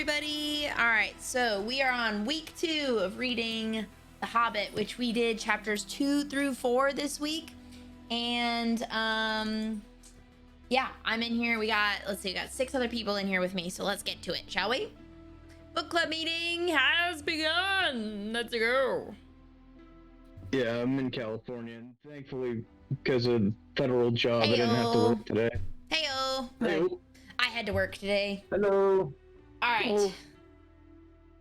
everybody. All right, so we are on week 2 of reading The Hobbit, which we did chapters 2 through 4 this week. And yeah, I'm in here. We got 6 other people in here with me, so let's get to it, shall we? Book club meeting has begun. Let's go. Yeah, I'm in California, and thankfully, because of federal job, I didn't have to work today. Heyo. Heyo. I had to work today. Hello. All right. Hello.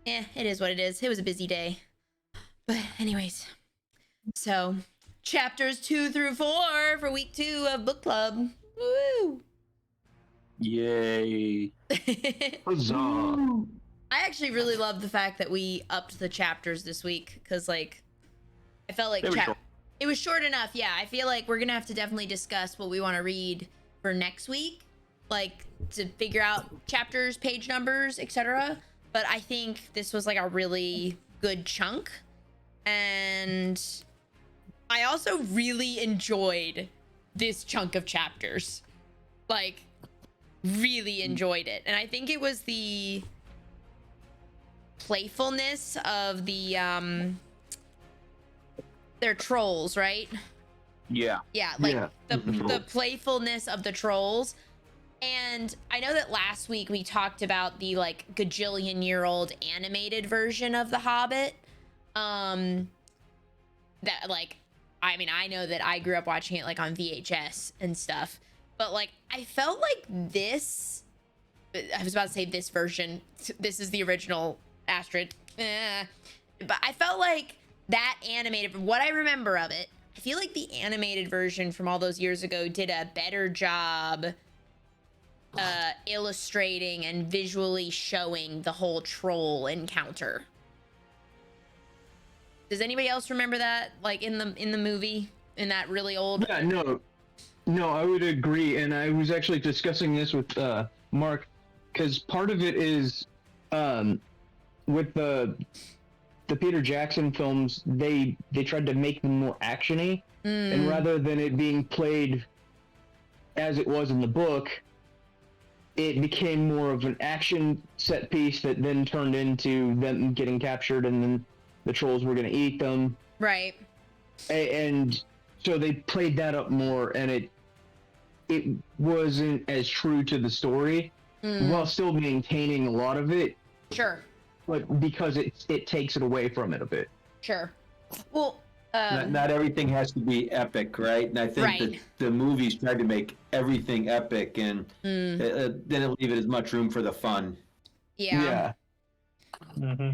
Yeah, it is what it is. It was a busy day. But anyways, so chapters 2 through 4 for week 2 of book club. Woo! Yay. Huzzah. I actually really love the fact that we upped the chapters this week because, like, I felt like it was short enough. Yeah, I feel like we're gonna have to definitely discuss what we want to read for next week, like to figure out chapters, page numbers, etc. But I think this was like a really good chunk, and I also really enjoyed this chunk of chapters. Like, really enjoyed it, and I think it was the playfulness of the they're trolls, right? Yeah. Like Yeah. the playfulness of the trolls. And I know that last week we talked about the like gajillion-year-old animated version of The Hobbit. That like, I mean, I know that I grew up watching it like on VHS and stuff, but like I felt like this, I was about to say this version, this is the original asterisk, but I felt like that animated, what I remember of it, I feel like the animated version from all those years ago did a better job illustrating and visually showing the whole troll encounter. Does anybody else remember that, like in the movie, in that really old? Yeah, no, I would agree, and I was actually discussing this with Mark, because part of it is with the Peter Jackson films, they tried to make them more actiony, and rather than it being played as it was in the book, it became more of an action set piece that then turned into them getting captured, and then the trolls were going to eat them. Right. And so they played that up more, and it wasn't as true to the story, while still maintaining a lot of it. Sure. But because it takes it away from it a bit. Sure. Well, Not everything has to be epic, right? And I think that the movies tried to make everything epic, and didn't leave it as much room for the fun. Yeah. Mm-hmm.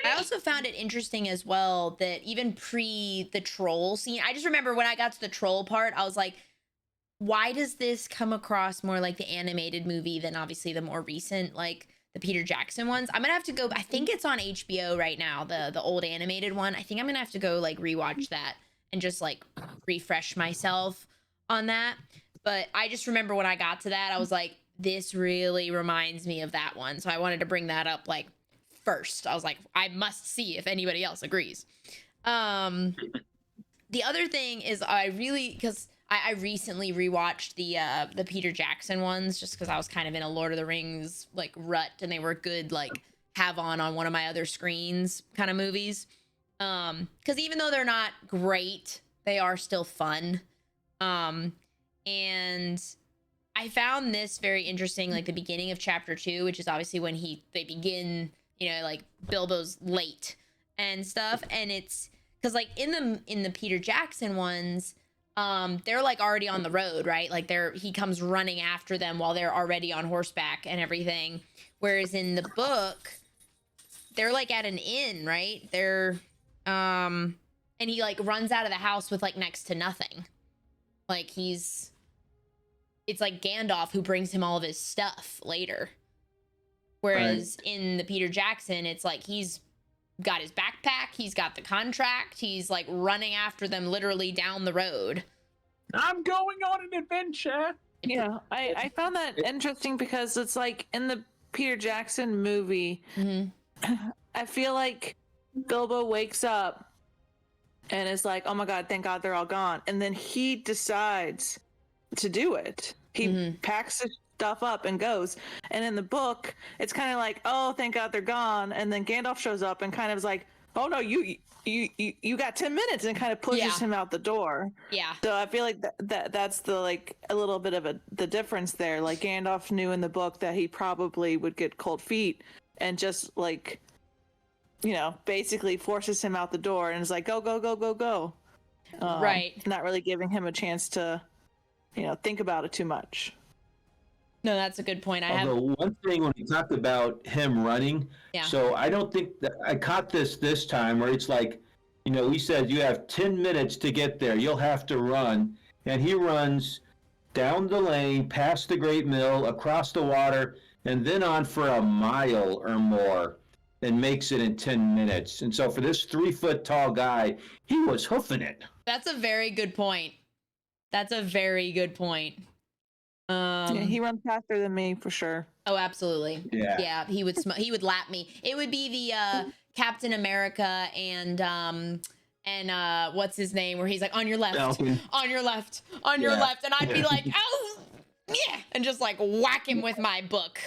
I also found it interesting as well that even pre the troll scene, I just remember when I got to the troll part, I was like, why does this come across more like the animated movie than obviously the more recent, like the Peter Jackson ones? I'm gonna have to go, I think it's on HBO right now, the old animated one. I think I'm gonna have to go like rewatch that and just like refresh myself on that. But I just remember when I got to that, I was like, this really reminds me of that one. So I wanted to bring that up like first. I was like, I must see if anybody else agrees. The other thing is because I recently rewatched the Peter Jackson ones just because I was kind of in a Lord of the Rings like rut, and they were good like have on one of my other screens kind of movies. Because even though they're not great, they are still fun. And I found this very interesting, like the beginning of chapter 2, which is obviously when they begin, you know, like Bilbo's late and stuff, and it's because like in the Peter Jackson ones, they're like already on the road, right? Like he comes running after them while they're already on horseback and everything. Whereas in the book, they're like at an inn, right? They're and he like runs out of the house with like next to nothing. Like it's like Gandalf who brings him all of his stuff later. Whereas in the Peter Jackson, it's like he's got his backpack, he's got the contract, he's like running after them literally down the road. I'm going on an adventure. Yeah, I found that interesting because it's like in the Peter Jackson movie, I feel like Bilbo wakes up and is like, oh my god, thank god they're all gone, and then he decides to do it. He packs his stuff up and goes. And in the book, it's kind of like, oh, thank God they're gone. And then Gandalf shows up and kind of is like, oh no, you got 10 minutes, and kind of pushes him out the door. Yeah. So I feel like that's the like a little bit of the difference there. Like Gandalf knew in the book that he probably would get cold feet, and just like, basically forces him out the door and is like, go, go, go, go, go. Right. Not really giving him a chance to, think about it too much. No, that's a good point. Although one thing when he talked about him running, so I don't think that I caught this time where it's like, he said you have 10 minutes to get there. You'll have to run. And he runs down the lane, past the Great Mill, across the water, and then on for a mile or more, and makes it in 10 minutes. And so for this 3-foot tall guy, he was hoofing it. That's a very good point. Yeah, he runs faster than me for sure. Oh, absolutely. Yeah, he would lap me. It would be the Captain America and what's his name, where he's like, on your left, Falcon. on your left, on your left, and I'd be like, oh yeah, and just like whack him with my book,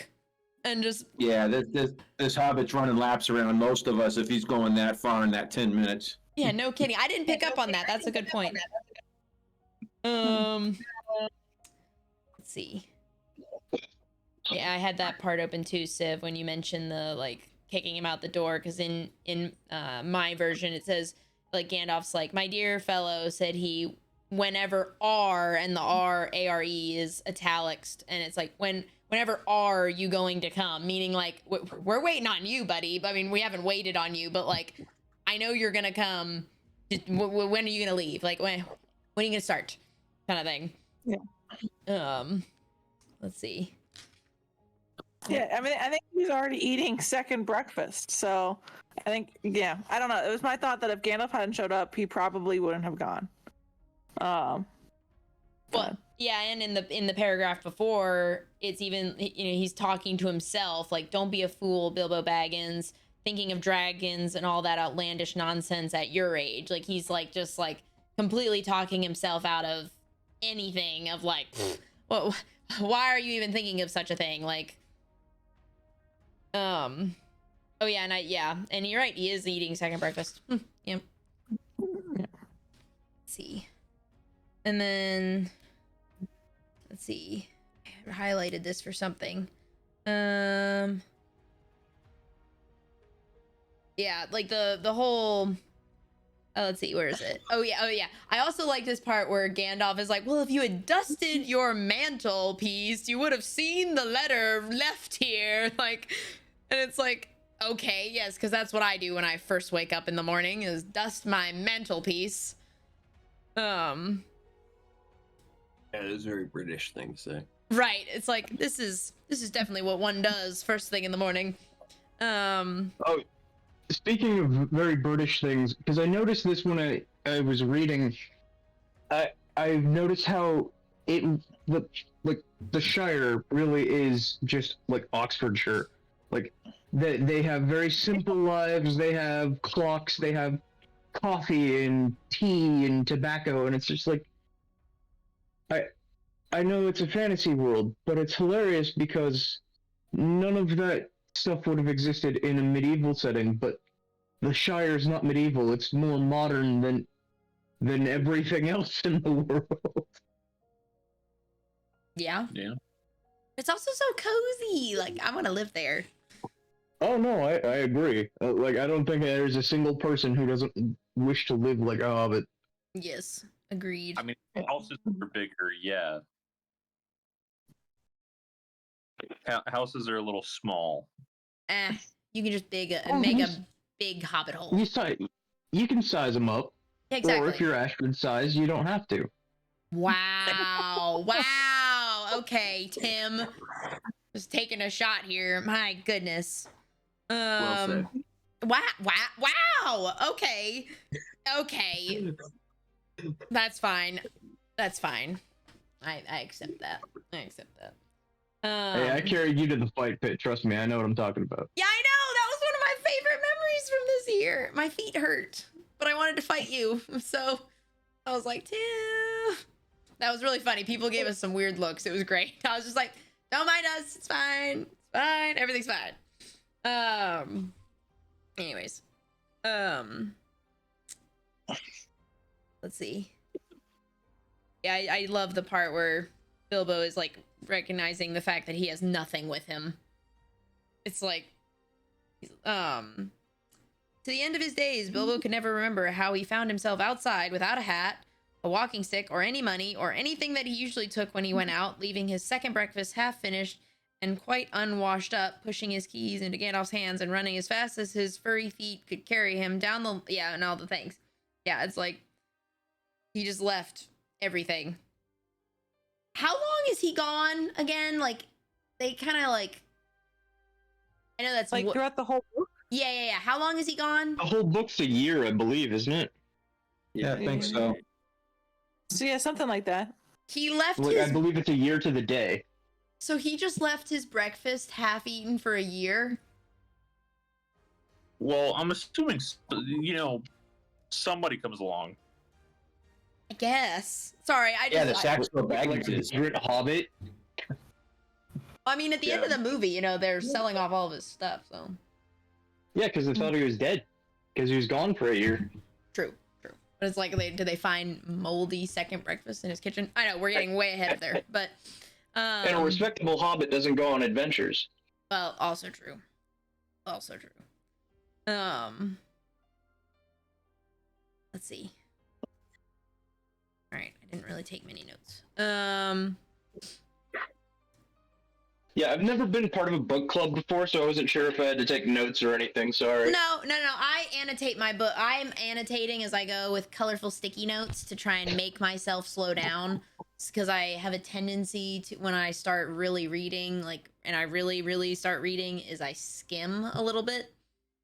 and just this Hobbit's running laps around most of us if he's going that far in that 10 minutes. Yeah, no kidding. I didn't pick up on that. That's a good point. Let's see. Yeah, I had that part open too, Civ, when you mentioned the like kicking him out the door, because in my version it says like Gandalf's like, my dear fellow, said he, whenever R, and the R-A-R-E is italics, and it's like whenever are you going to come, meaning like we're waiting on you, buddy. I mean, we haven't waited on you, but like I know you're gonna come. When are you gonna leave? Like when are you gonna start? Kind of thing. Yeah. Let's see. Yeah, I mean, I think he's already eating second breakfast. So I think, I don't know. It was my thought that if Gandalf hadn't showed up, he probably wouldn't have gone. Well, yeah, and in the paragraph before, it's even, he's talking to himself, like, don't be a fool, Bilbo Baggins, thinking of dragons and all that outlandish nonsense at your age. Like, he's like just like completely talking himself out of anything of like, well, why are you even thinking of such a thing? Like, oh yeah, and you're right, he is eating second breakfast. Yeah. Let's see. And then let's see. I highlighted this for something. Yeah, like the whole let's see, where is it? Oh yeah. I also like this part where Gandalf is like, well, if you had dusted your mantelpiece, you would have seen the letter left here. Like, and it's like, okay, yes, because that's what I do when I first wake up in the morning, is dust my mantelpiece. Yeah, it is a very British thing to say. Right. It's like, this is definitely what one does first thing in the morning. Oh, speaking of very British things, because I noticed this when I was reading, I noticed how the Shire really is just like Oxfordshire. Like they have very simple lives. They have clocks. They have coffee and tea and tobacco, and it's just like, I know it's a fantasy world, but it's hilarious because none of that stuff would have existed in a medieval setting. But the Shire is not medieval; it's more modern than everything else in the world. Yeah. Yeah. It's also so cozy. Like, I want to live there. Oh no, I agree. Like, I don't think there's a single person who doesn't wish to live like a hobbit. Yes, agreed. I mean, houses are bigger, yeah. Houses are a little small. You can just make a big hobbit hole. You can size them up. Exactly. Or if you're Ashford size, you don't have to. Wow. Wow. Okay, Tim. Just taking a shot here. My goodness. Well said. Wow. Okay. That's fine. I accept that. Hey, I carried you to the fight pit. Trust me, I know what I'm talking about. Yeah, I know. That was one of my favorite memories from this year. My feet hurt, but I wanted to fight you, so I was like, Tim. That was really funny. People gave us some weird looks. It was great. I was just like, don't mind us. It's fine. It's fine. Everything's fine. Anyways. Let's see. Yeah, I love the part where Bilbo is like recognizing the fact that he has nothing with him. It's like, to the end of his days, Bilbo could never remember how he found himself outside without a hat, a walking stick, or any money, or anything that he usually took when he went out, leaving his second breakfast half finished and quite unwashed up, pushing his keys into Gandalf's hands and running as fast as his furry feet could carry him down the... Yeah, and all the things. Yeah, it's like, he just left everything. How long is he gone again? Like, they kind of like... I know that's... Like, throughout the whole book? Yeah. How long is he gone? The whole book's a year, I believe, isn't it? Yeah, I think so. So yeah, something like that. He left Like, his... I believe it's a year to the day. So he just left his breakfast half-eaten for a year? Well, I'm assuming, somebody comes along. I guess. Sorry, I just... Yeah, the Saxo baggages. Hobbit. I mean, at the end of the movie, they're selling off all of his stuff, so... Yeah, because they thought he was dead. Because he was gone for a year. True. But it's like, do they find moldy second breakfast in his kitchen? I know, we're getting way ahead of there, but... And a respectable hobbit doesn't go on adventures. Well, also true. Let's see. All right, I didn't really take many notes. Yeah, I've never been part of a book club before, so I wasn't sure if I had to take notes or anything. Sorry. No. I annotate my book. I'm annotating as I go with colorful sticky notes to try and make myself slow down, because I have a tendency to, when I start really reading, and I really, really start reading, is I skim a little bit,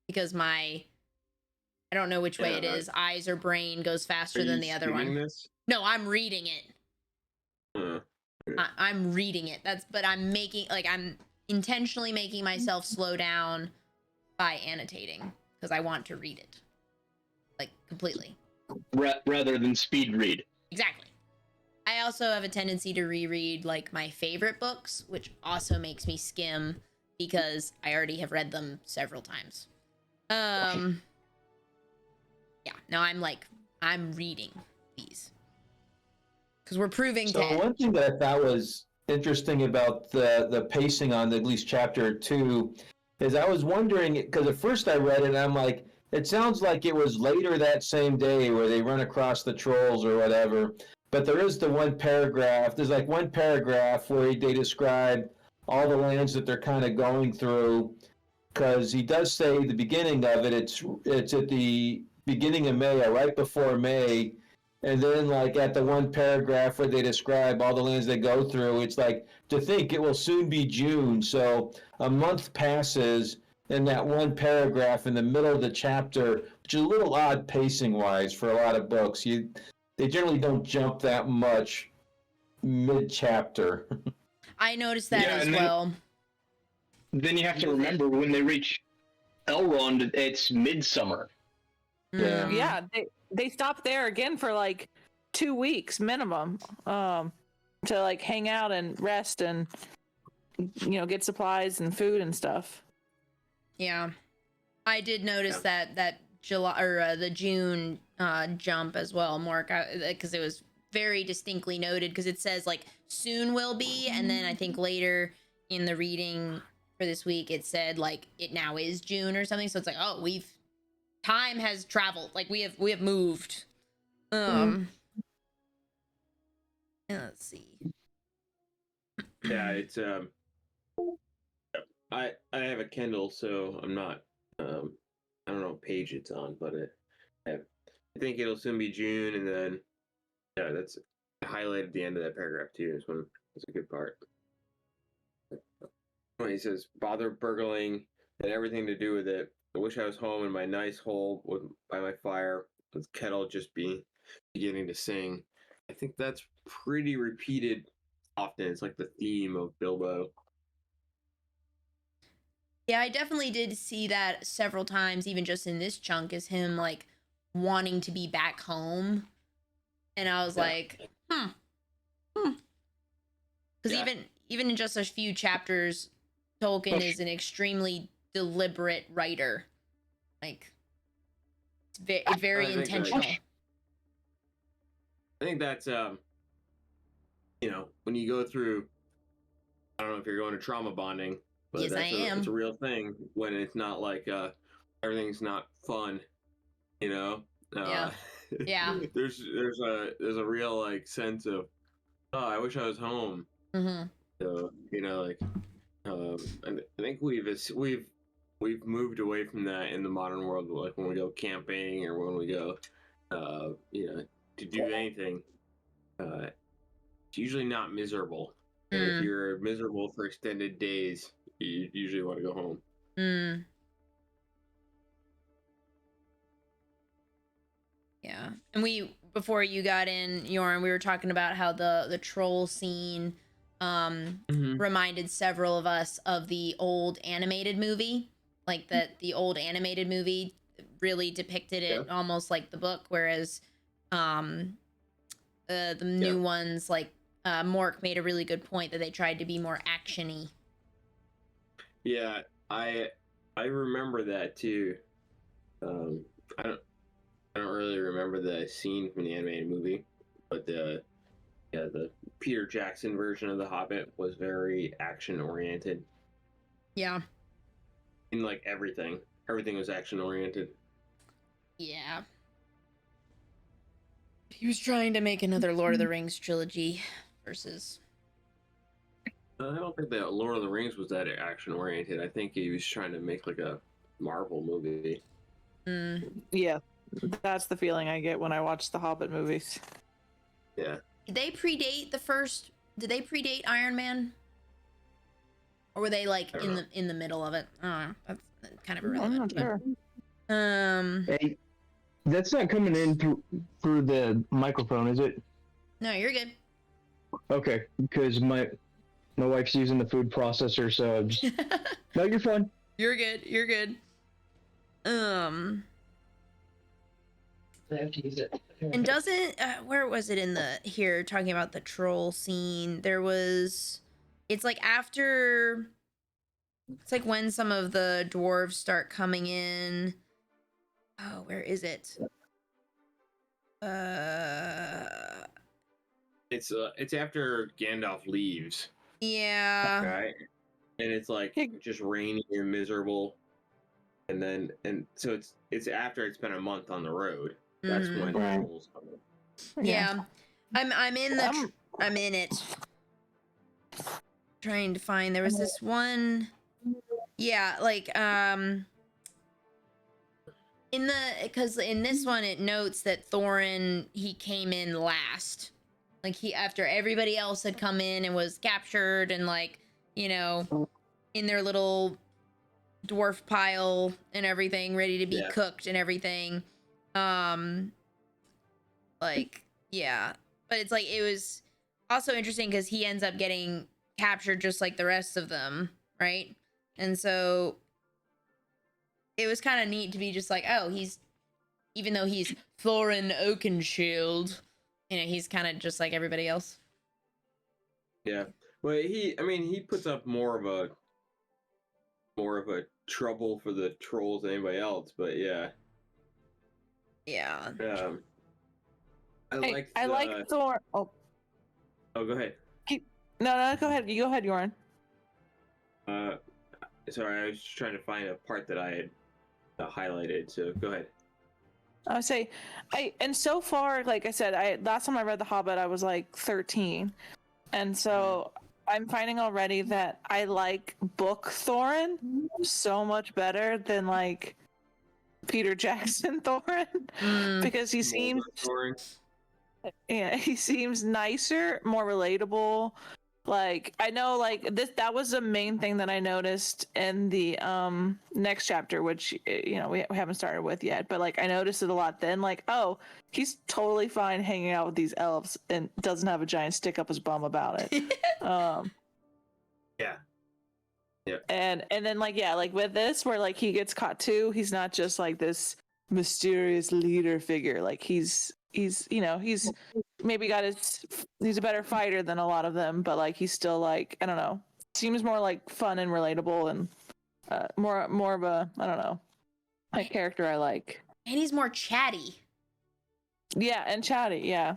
because I don't know which way it is. Eyes or brain goes faster than the other one. This? No, I'm reading it. I'm reading it. But I'm I'm intentionally making myself slow down by annotating, because I want to read it, completely. Rather than speed read. Exactly. I also have a tendency to reread my favorite books, which also makes me skim, because I already have read them several times. Yeah. No, I'm reading these. Because we're proving So one thing that I thought was interesting about the pacing on at least chapter 2 is I was wondering, because at first I read it and I'm like, it sounds like it was later that same day where they run across the trolls or whatever. But there is there's one paragraph where they describe all the lands that they're kind of going through, because he does say the beginning of it, it's at the beginning of May or right before May. And then, at the one paragraph where they describe all the lands they go through, it's to think it will soon be June. So a month passes in that one paragraph in the middle of the chapter, which is a little odd pacing-wise for a lot of books. They generally don't jump that much mid-chapter. I noticed that as well. Then you have to remember, when they reach Elrond, it's midsummer. Yeah. Yeah, they stopped there again for 2 weeks minimum, to hang out and rest and get supplies and food and stuff. Yeah, I did notice that July or the June jump as well, Mark, because it was very distinctly noted, because it says soon will be, and then I think later in the reading for this week it said it now is June or something. So it's time has traveled. We have moved. Let's see. Yeah, it's I have a Kindle, so I'm not I don't know what page it's on, but I think it'll soon be June, and then that's highlighted at the end of that paragraph too. It's a good part. When he says bother burgling and everything to do with it. I wish I was home in my nice hole by my fire, with kettle just beginning to sing. I think that's pretty repeated often. It's the theme of Bilbo. Yeah, I definitely did see that several times, even just in this chunk, is him wanting to be back home. And I was Because even in just a few chapters, Tolkien is an extremely deliberate writer. Like, it's very intentional. I think that's when you go through, I don't know if you're going to trauma bonding, but Yes, I am. It's a real thing when it's not like everything's not fun, Yeah. Yeah. There's a real like sense of, oh, I wish I was home. Mm-hmm. So I think we've moved away from that in the modern world. Like when we go camping or when we go, to do anything, it's usually not miserable. And if you're miserable for extended days, you usually want to go home. Yeah. And before you got in, Jorn, we were talking about how the troll scene reminded several of us of the old animated movie. Like that the old animated movie really depicted it almost like the book, whereas the new ones, like Mork made a really good point that they tried to be more action-y. Yeah, I remember that too. I don't really remember the scene from the animated movie, but the Peter Jackson version of The Hobbit was very action oriented. Yeah. In like everything was action oriented. Yeah. He was trying to make another Lord of the Rings trilogy versus. I don't think that Lord of the Rings was that action oriented. I think he was trying to make like a Marvel movie. Yeah, that's the feeling I get when I watch the Hobbit movies. Yeah. Did they predate Iron Man? Or were they like in the middle of it? I don't know. That's kind of irrelevant. I'm not sure. Hey, that's not coming in through the microphone, is it? No, you're good. Okay, because my wife's using the food processor, so I'm just... No, you're fine. You're good. You're good. I have to use it. And doesn't where was it in the here talking about the troll scene? It's like after. It's like when some of the dwarves start coming in. Oh, where is it? It's after Gandalf leaves. Yeah. Right. And it's like just rainy and miserable. And so it's after it's been a month on the road. That's when the trolls come in. Yeah. I'm in it. Trying to find there was this one. Yeah, like because in this one it notes that Thorin, he came in last. Like after everybody else had come in and was captured and like, in their little dwarf pile and everything, ready to be cooked and everything. But it's like it was also interesting because he ends up getting captured just like the rest of them, right? And so it was kind of neat to be just like, oh, even though he's Thorin Oakenshield, he's kind of just like everybody else. Yeah. Well, he puts up more of a trouble for the trolls than anybody else, but yeah. Yeah. I like Thorin. Oh, go ahead. No, go ahead. You go ahead, Jorn. Sorry, I was just trying to find a part that I had highlighted. So go ahead. I would say, and so far, like I said, last time I read The Hobbit, I was like 13, and so I'm finding already that I like book Thorin so much better than like Peter Jackson Thorin because he seems nicer, more relatable. Like I know like that was the main thing that I noticed in the next chapter, which we haven't started with yet, but like I noticed it a lot then, like, oh, he's totally fine hanging out with these elves and doesn't have a giant stick up his bum about it. Yeah. And then like with this where like he gets caught too, he's not just like this mysterious leader figure, like he's he's he's maybe he's a better fighter than a lot of them, but like he's still like, I don't know, seems more like fun and relatable and more of a, I don't know, a character I like. And he's more chatty. Yeah, and chatty, yeah.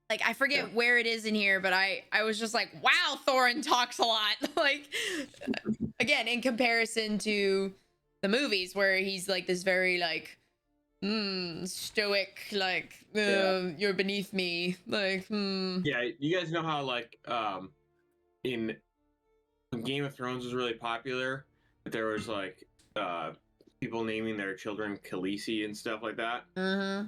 Like, I forget where it is in here, but I was just like, wow, Thorin talks a lot. Like, again, in comparison to the movies where he's like this very like stoic, like you're beneath me, like Yeah, you guys know how like in when Game of Thrones was really popular, but there was like people naming their children Khaleesi and stuff like that. Mm-hmm.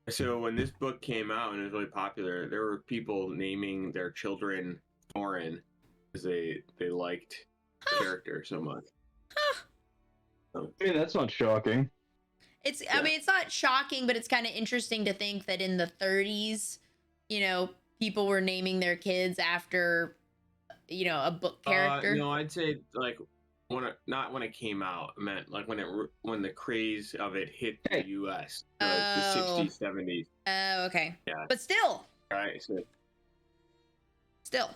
So when this book came out and it was really popular, there were people naming their children Thorin because they liked the character so much. I mean, that's not shocking. It's I mean, it's not shocking, but it's kind of interesting to think that in the 30s, people were naming their kids after a book character. No, I'd say like not when it came out. I meant like when the craze of it hit the U.S. Like the 60s, 70s. Oh, okay. Yeah. But still. Right. So. Still.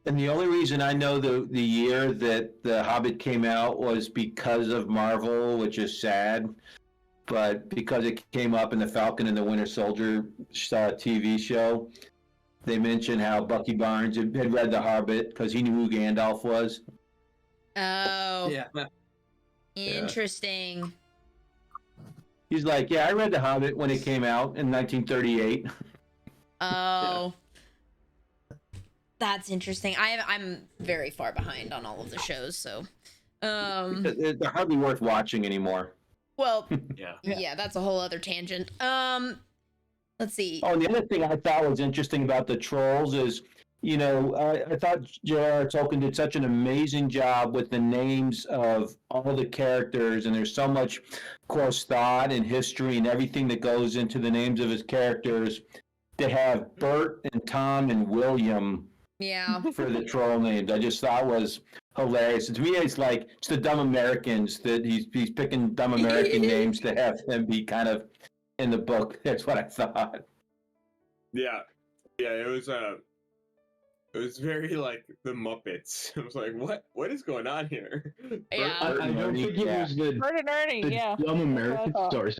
And the only reason I know the year that The Hobbit came out was because of Marvel, which is sad, but because it came up in the Falcon and the Winter Soldier TV show, they mentioned how Bucky Barnes had read The Hobbit because he knew who Gandalf was. Oh. Yeah. Interesting. He's like, yeah, I read The Hobbit when it came out in 1938. Oh. That's interesting. I'm very far behind on all of the shows, so They're hardly worth watching anymore. well, Yeah. yeah, that's a whole other tangent. Let's see. Oh, and the other thing I thought was interesting about the trolls is, I thought J.R.R. Tolkien did such an amazing job with the names of all the characters, and there's so much, of course, thought and history and everything that goes into the names of his characters. To have Bert and Tom and William for the troll names, I just thought was hilarious. And to me, it's like it's the dumb Americans that he's picking dumb American names to have them be kind of in the book. That's what I thought. Yeah. It was very like the Muppets. I was like, what is going on here? Yeah. I don't think it was Bert and Ernie, the dumb American stars.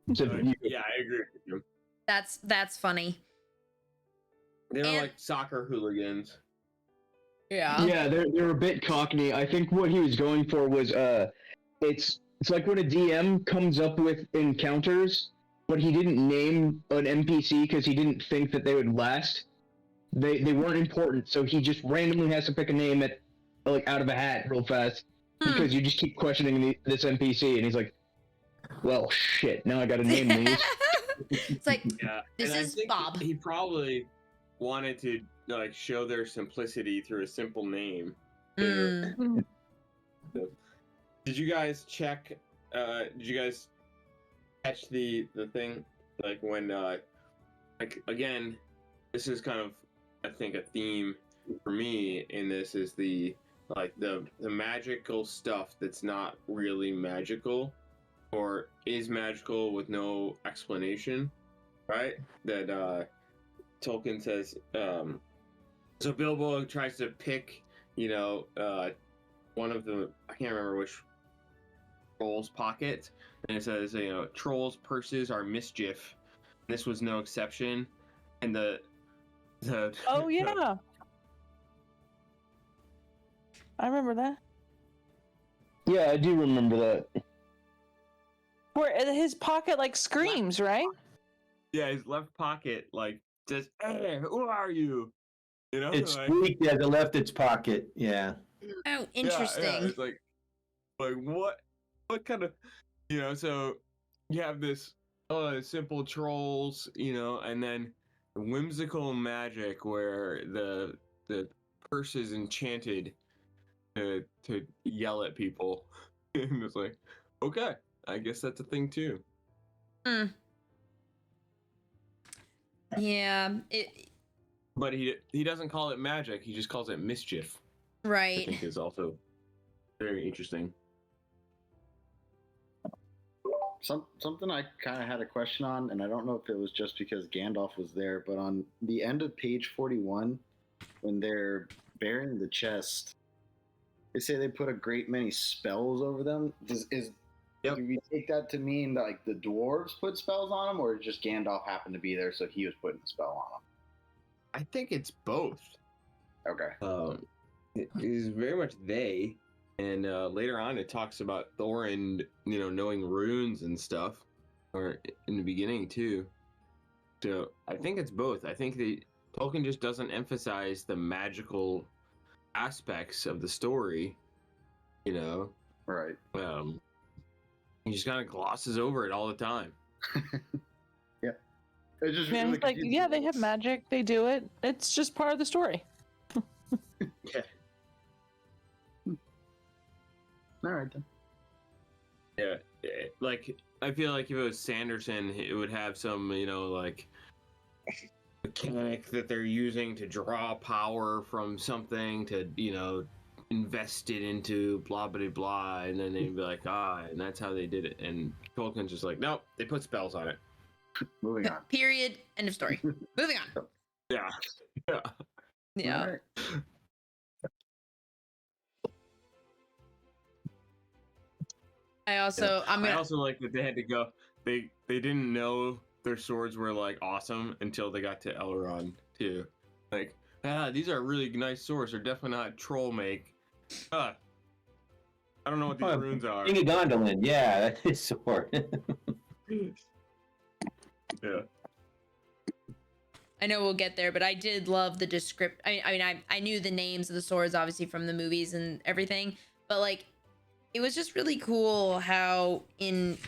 Yeah, I agree with you. That's funny. They were like soccer hooligans. Yeah. Yeah, they're a bit cockney. I think what he was going for was it's like when a DM comes up with encounters, but he didn't name an NPC because he didn't think that they would last. They weren't important, so he just randomly has to pick a name out of a hat real fast because you just keep questioning this NPC, and he's like, "Well, shit, now I got to name these." It's like, this and is I think Bob. He probably wanted to like show their simplicity through a simple name. Mm. Did you guys check? Did you guys catch the thing like when like again? This is kind of I think a theme for me in this is the magical stuff that's not really magical or is magical with no explanation, right? That Tolkien says. So Bilbo tries to pick, one of the I can't remember which troll's pocket, and it says, trolls' purses are mischief. This was no exception, and the oh yeah, I remember that. Yeah, I do remember that. Where his pocket like screams, right? Yeah, his left pocket like says, "Hey, who are you?" It squeaked as it left its pocket. Yeah. Oh, interesting. Yeah, it's like what kind of, so you have this simple trolls, and then whimsical magic where the purse is enchanted to yell at people. And it's like, okay, I guess that's a thing too. Yeah, But he doesn't call it magic, he just calls it mischief. Right. I think is also very interesting. Something I kind of had a question on, and I don't know if it was just because Gandalf was there, but on the end of page 41, when they're burying the chest, they say they put a great many spells over them. Yep. Do we take that to mean that like the dwarves put spells on them, or just Gandalf happened to be there, so he was putting a spell on I think it's both. them? Okay. It is very much they, and later on it talks about Thorin, knowing runes and stuff, or in the beginning too. So I think it's both. I think Tolkien just doesn't emphasize the magical aspects of the story, Right. He just kind of glosses over it all the time. Yeah. It just Man, really it's like, confusing yeah, me. they have magic, they do it. It's just part of the story. Yeah. All right then. Yeah, like I feel like if it was Sanderson, it would have some, like mechanic that they're using to draw power from something to, invest it into blah blah blah, and then they'd be like, and that's how they did it. And Tolkien's just like, nope, they put spells on it. Moving on. Period. End of story. Moving on. Yeah, yeah. Yeah. All right. I also, I'm I gonna. also like that they had to go. They didn't know their swords were like awesome until they got to Elrond too. Like, these are really nice swords. They're definitely not troll make. I don't know what these runes are. King of Gondolin, yeah, that's his sword. Yeah. I know we'll get there, but I did love the descript. I knew the names of the swords obviously from the movies and everything, but like, it was just really cool how in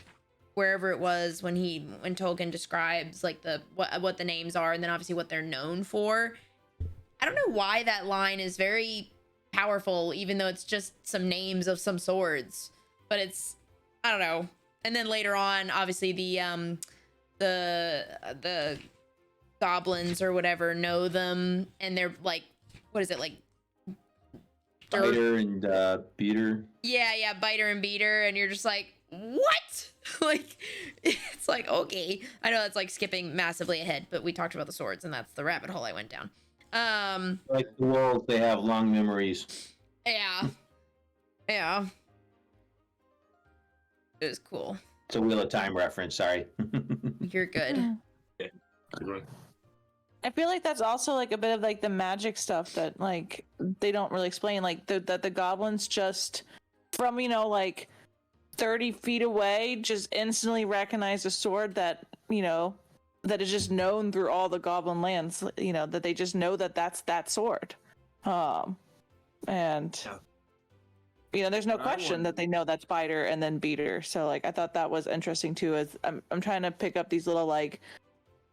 wherever it was when Tolkien describes like what the names are and then obviously what they're known for. I don't know why that line is very powerful, even though it's just some names of some swords, but it's, I don't know. And then later on, obviously the goblins or whatever know them, and they're like, what is it, like Biter and Beater. yeah, biter and beater, and you're just like, what? Like, it's like, okay, I know that's like skipping massively ahead, but we talked about the swords, and that's the rabbit hole I went down. Like the wolves, they have long memories. Yeah, it was cool. It's a Wheel of Time reference, sorry. You're good. Yeah. I feel like that's also like a bit of like the magic stuff that like they don't really explain, like that the goblins just from like 30 feet away just instantly recognize a sword that that is just known through all the goblin lands, that they just know that that's that sword, and there's no question that they know that's biter and then beater. So like I thought that was interesting too, as I'm trying to pick up these little like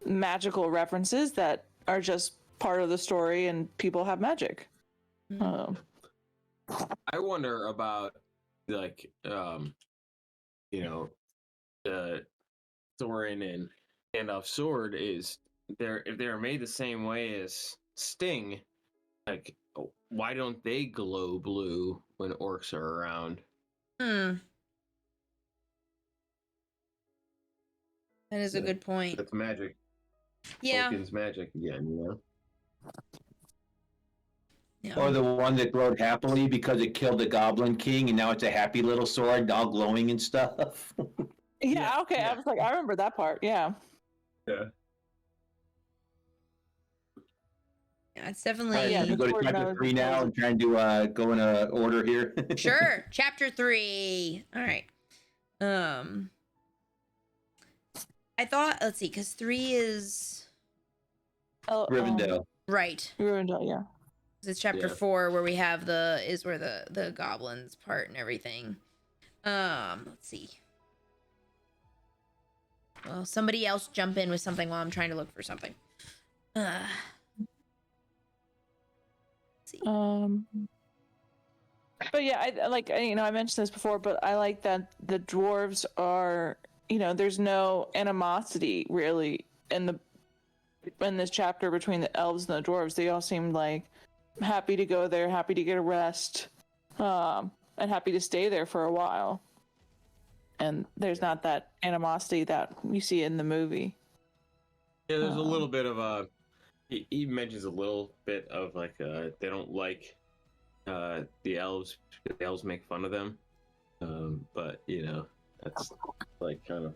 magical references that are just part of the story, and people have magic. I wonder about like the Thorin and Gandalf's sword is if they're made the same way as Sting, like why don't they glow blue when orcs are around? That is a good point. That's magic. Yeah. Tolkien's magic again, Yeah. Or the one that glowed happily because it killed the Goblin King, and now it's a happy little sword, all glowing and stuff. Yeah, okay. yeah. I was like, I remember that part. Yeah. Yeah. Yeah, it's definitely. All right, Yeah, you go to sword chapter knows 3 the now sword. and trying to go in a order here. Sure. Chapter 3. All right. I thought, let's see, because 3 is Rivendell. right. Rivendell, yeah. It's chapter Yeah. 4 where we have the goblins part and everything. Let's see. Well, somebody else jump in with something while I'm trying to look for something. Let's see. But yeah, I like, I mentioned this before, but I like that the dwarves are, there's no animosity really in this chapter between the elves and the dwarves. They all seemed like happy to go there, happy to get a rest, and happy to stay there for a while. and there's not that animosity that you see in the movie. Yeah, there's a little bit of a. He mentions a little bit of like they don't like the elves. The elves make fun of them, but that's like kind of.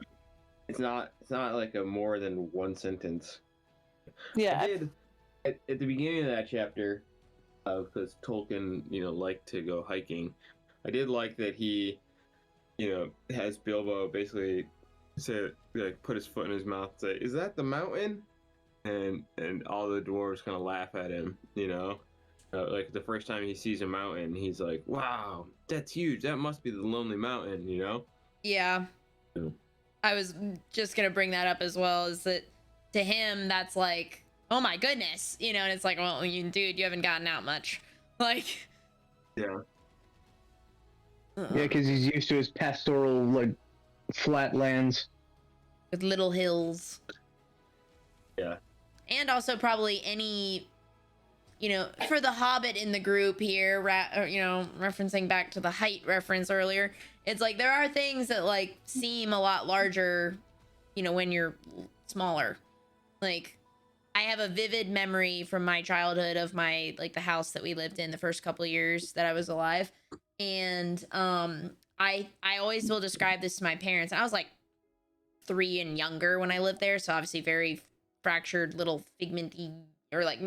It's not like a more than one sentence. Yeah. I did at the beginning of that chapter, because Tolkien, liked to go hiking. I did like that he, has Bilbo basically say, like, put his foot in his mouth, say, "Is that the mountain?" And all the dwarves kind of laugh at him. Like the first time he sees a mountain, he's like, "Wow, that's huge. That must be the Lonely Mountain." Yeah. Yeah. I was just gonna bring that up as well. Is that to him that's like, oh my goodness, and it's like, well, dude, you haven't gotten out much, like. Yeah. Yeah, because he's used to his pastoral, like, flatlands. With little hills. Yeah. And also probably any, for the Hobbit in the group here, referencing back to the height reference earlier, it's like there are things that like seem a lot larger, when you're smaller. Like, I have a vivid memory from my childhood of my, like, the house that we lived in the first couple of years that I was alive. And I always will describe this to my parents. I was like 3 and younger when I lived there, so obviously very fractured little figmenty or like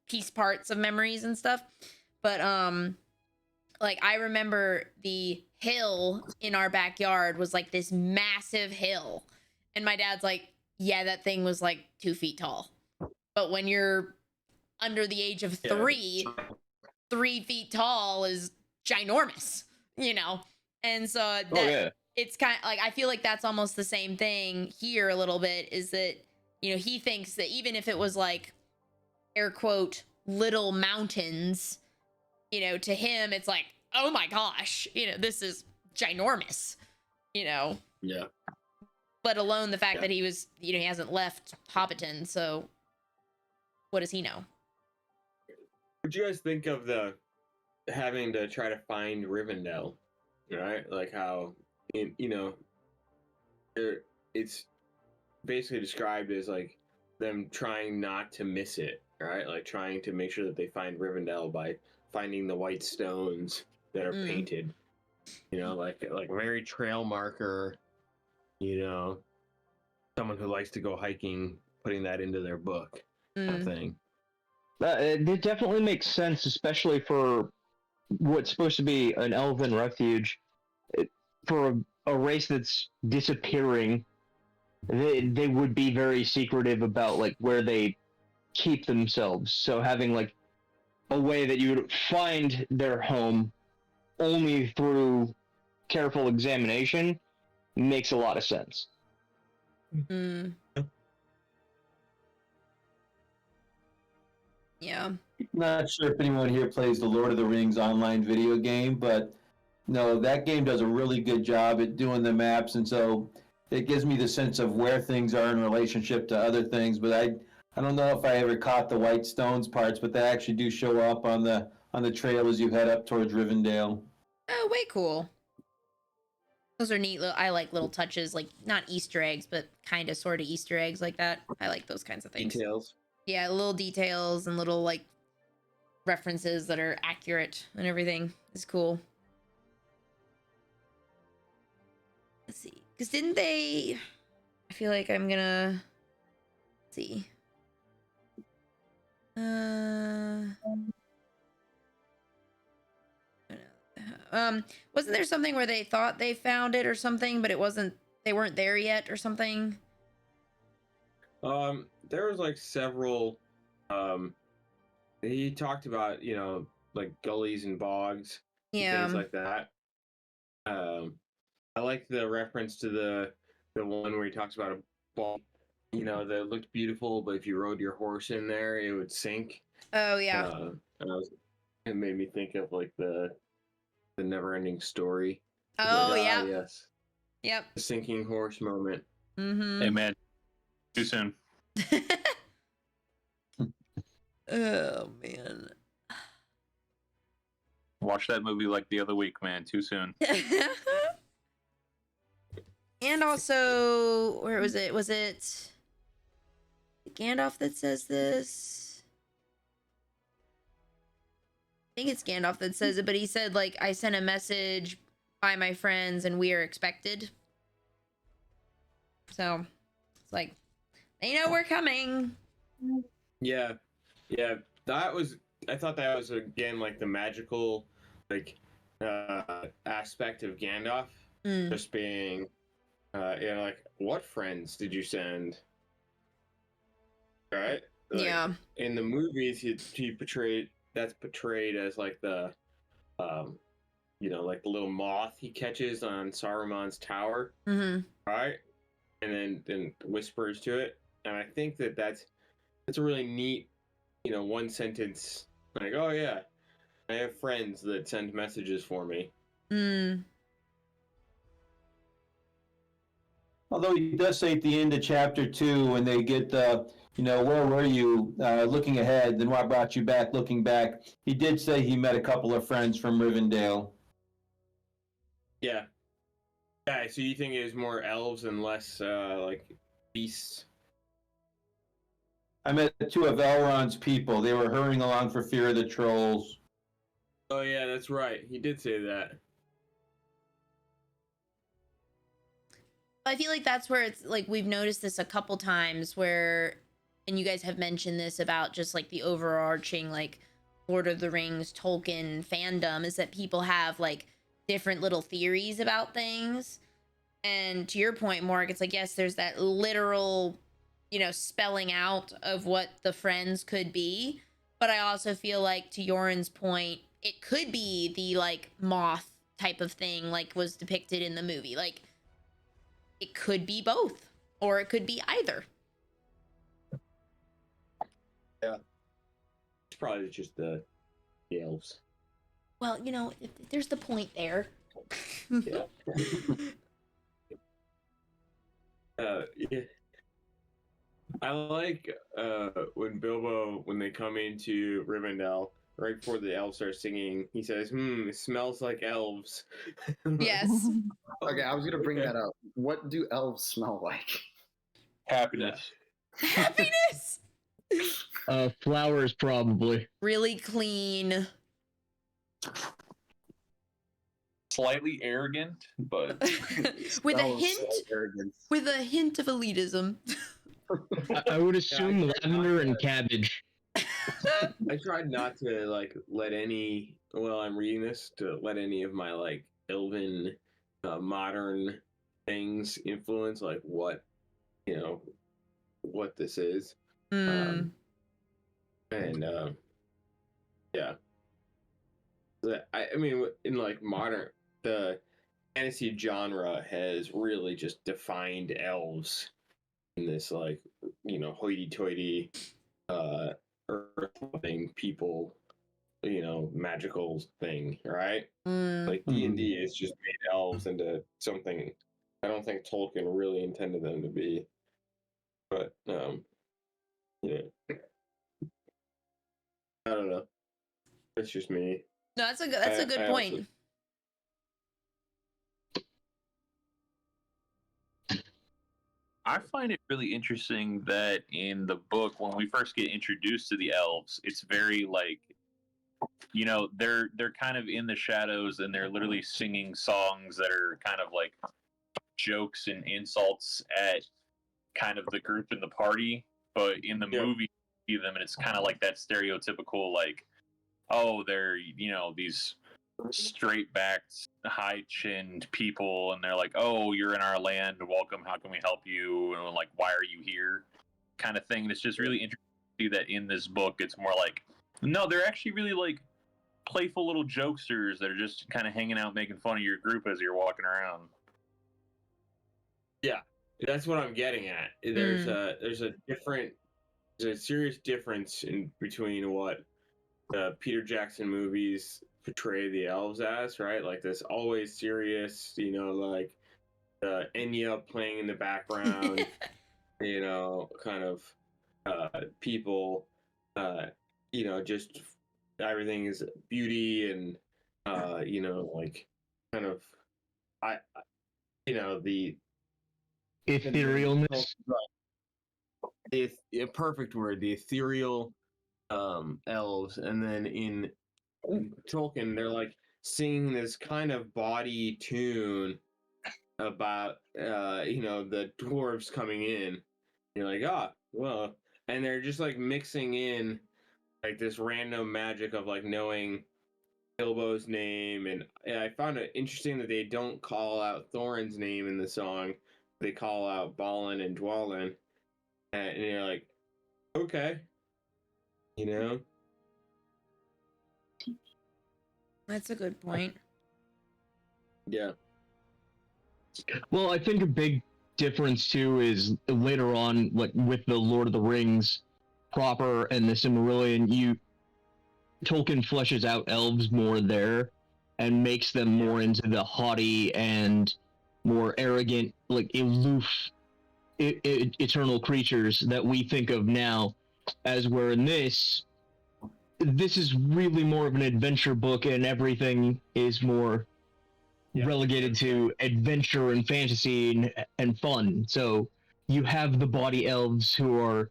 piece parts of memories and stuff. But like I remember the hill in our backyard was like this massive hill, and my dad's like, yeah, that thing was like 2 feet tall. But when you're under the age of 3, 3 feet tall is ginormous, and so it's kind of like, I feel like that's almost the same thing here a little bit, is that he thinks that even if it was like air quote little mountains, to him it's like, oh my gosh, this is ginormous, Yeah. let alone the fact that he was, he hasn't left Hobbiton, so what does he know? What do you guys think of the having to try to find Rivendell, right? Like how, it's basically described as like them trying not to miss it, right? Like trying to make sure that they find Rivendell by finding the white stones that are painted, like very trail marker, someone who likes to go hiking, putting that into their book, kind of thing. It definitely makes sense, especially for what's supposed to be an elven refuge. For a race that's disappearing, they would be very secretive about like where they keep themselves. So having like a way that you would find their home only through careful examination makes a lot of sense. Yeah. Not sure if anyone here plays the Lord of the Rings online video game, but no, that game does a really good job at doing the maps, and so it gives me the sense of where things are in relationship to other things. But I don't know if I ever caught the white stones parts, but they actually do show up on the trail as you head up towards Rivendell. Oh, way cool. Those are neat. I like little touches, like not Easter eggs, but kind of sort of Easter eggs like that. I like those kinds of things. Details. Yeah, little details and little like references that are accurate and everything is cool. Let's see, because didn't they? I feel like I'm gonna see. Wasn't there something where they thought they found it or something, but it wasn't? They weren't there yet or something. There was like several. He talked about like gullies and bogs, and things like that. I like the reference to the one where he talks about a bog, that looked beautiful, but if you rode your horse in there, it would sink. Oh yeah. It made me think of like the never-ending story. Oh like, yeah. Yes. Yep. The sinking horse moment. Mm-hmm. Hey man, too soon. Oh man. Watch that movie like the other week, man. Too soon. And also, where was it? Was it Gandalf that says this? I think it's Gandalf that says it, but he said, like, I sent a message by my friends and we are expected. So it's like, they know we're coming. Yeah, yeah. That was. I thought that was again like the magical, like, aspect of Gandalf, just being, like, what friends did you send? Right. Like, Yeah. in the movies, he portrayed that's portrayed as like the, like the little moth he catches on Saruman's tower, right? And then whispers to it, and I think that's a really neat, one sentence, like, oh yeah, I have friends that send messages for me. Although he does say at the end of chapter 2, when they get where were you, looking ahead, then what brought you back, looking back, he did say he met a couple of friends from Rivendell. Yeah. Yeah, so you think it was more elves and less, like, beasts? I met 2 of Elrond's people. They were hurrying along for fear of the trolls. Oh yeah, that's right. He did say that. I feel like that's where it's like we've noticed this a couple times where, and you guys have mentioned this about just like the overarching like Lord of the Rings Tolkien fandom, is that people have like different little theories about things. And to your point, Mark, it's like, yes, there's that literal, spelling out of what the friends could be. But I also feel like, to Yoren's point, it could be the like moth type of thing, like was depicted in the movie. Like, it could be both, or it could be either. Yeah. It's probably just the elves. Well, there's the point there. Yeah. Yeah. I like when they come into Rivendell, right before the elves start singing, he says, it smells like elves. Yes. Okay, I was gonna bring that up. What do elves smell like? Happiness. Happiness. Flowers probably. Really clean. Slightly arrogant, but with a Smells hint like arrogance. with a hint of elitism. I would assume lavender and cabbage. I tried not to like let any while I'm reading this to let any of my like elven modern things influence like what what this is. And yeah, I mean, in like modern, the fantasy genre has really just defined elves in this like hoity-toity earth-loving people, magical thing, right? Like D&D has just made elves into something I don't think Tolkien really intended them to be. But yeah, I don't know. That's just me. No, that's a good point. Also, I find it really interesting that in the book, when we first get introduced to the elves, it's very like, they're kind of in the shadows and they're literally singing songs that are kind of like jokes and insults at kind of the group in the party. But in the movie, you see them and it's kind of like that stereotypical like, oh, they're these straight-backed, high-chinned people, and they're like, "Oh, you're in our land. Welcome. How can we help you?" And like, "Why are you here?" Kind of thing. And it's just really interesting to see that in this book. It's more like, no, they're actually really like playful little jokesters that are just kind of hanging out, making fun of your group as you're walking around. Yeah, that's what I'm getting at. There's a serious difference in between what the Peter Jackson movies portray the elves as, right? Like this always serious, like Enya playing in the background, kind of people, just everything is beauty and, like kind of, the etherealness. A perfect word, the ethereal elves. And then in Tolkien, they're like singing this kind of body tune about the dwarves coming in. You're like, ah, well, and they're just like mixing in like this random magic of like knowing Bilbo's name, and I found it interesting that they don't call out Thorin's name in the song. They call out Balin and Dwalin, and you're like, okay, you know. That's a good point. Yeah. Well, I think a big difference too is later on, like with the Lord of the Rings proper and the Silmarillion, Tolkien fleshes out elves more there and makes them more into the haughty and more arrogant, like aloof, eternal creatures that we think of now. As we're in this is really more of an adventure book, and everything is more relegated to adventure and fantasy and fun. So you have the body elves who are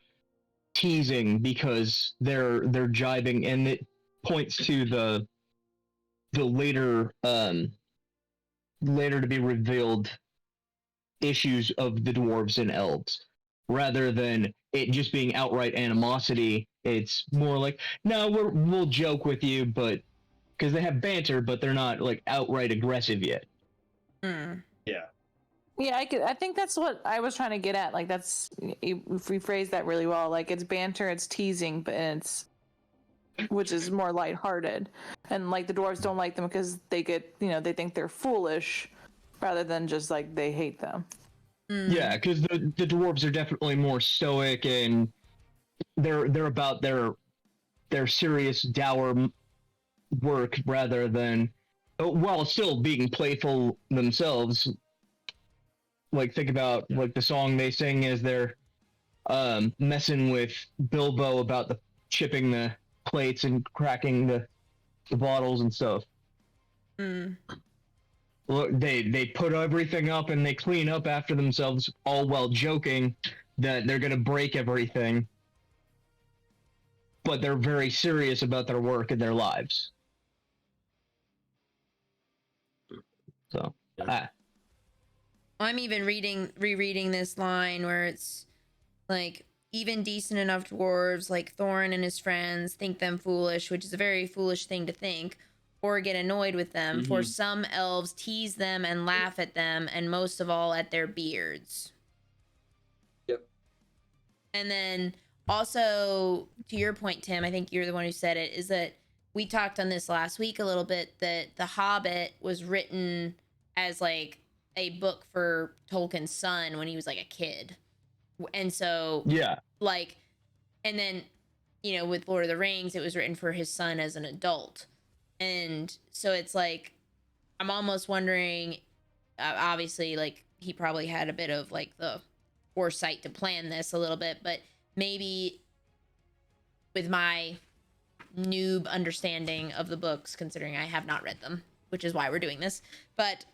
teasing because they're jibing, and it points to the later to be revealed issues of the dwarves and elves. Rather than it just being outright animosity, it's more like, no, we'll joke with you, but because they have banter, but they're not like outright aggressive yet. Mm. Yeah. Yeah, I think that's what I was trying to get at. Like, that's, if we phrase that really well, like it's banter, it's teasing, but it's, which is more lighthearted. And like the dwarves don't like them because they get, they think they're foolish rather than just like they hate them. Mm. Yeah, because the dwarves are definitely more stoic, and they're about their serious dour work rather than, while still being playful themselves. Like, think about like the song they sing as they're messing with Bilbo about the chipping the plates and cracking the bottles and stuff. Mm. Look, they put everything up and they clean up after themselves, all while joking that they're gonna break everything, but they're very serious about their work and their lives. So, I'm even rereading this line where it's like, even decent enough dwarves like Thorin and his friends think them foolish, which is a very foolish thing to think, or get annoyed with them. Mm-hmm. For some elves tease them and laugh at them, and most of all at their beards. Yep. And then also, to your point, Tim, I think you're the one who said it, is that we talked on this last week a little bit, that The Hobbit was written as like a book for Tolkien's son when he was like a kid. And so, yeah. Like, and then, with Lord of the Rings, it was written for his son as an adult. And so it's like, I'm almost wondering, obviously, like, he probably had a bit of like the foresight to plan this a little bit, but maybe with my noob understanding of the books, considering I have not read them, which is why we're doing this, but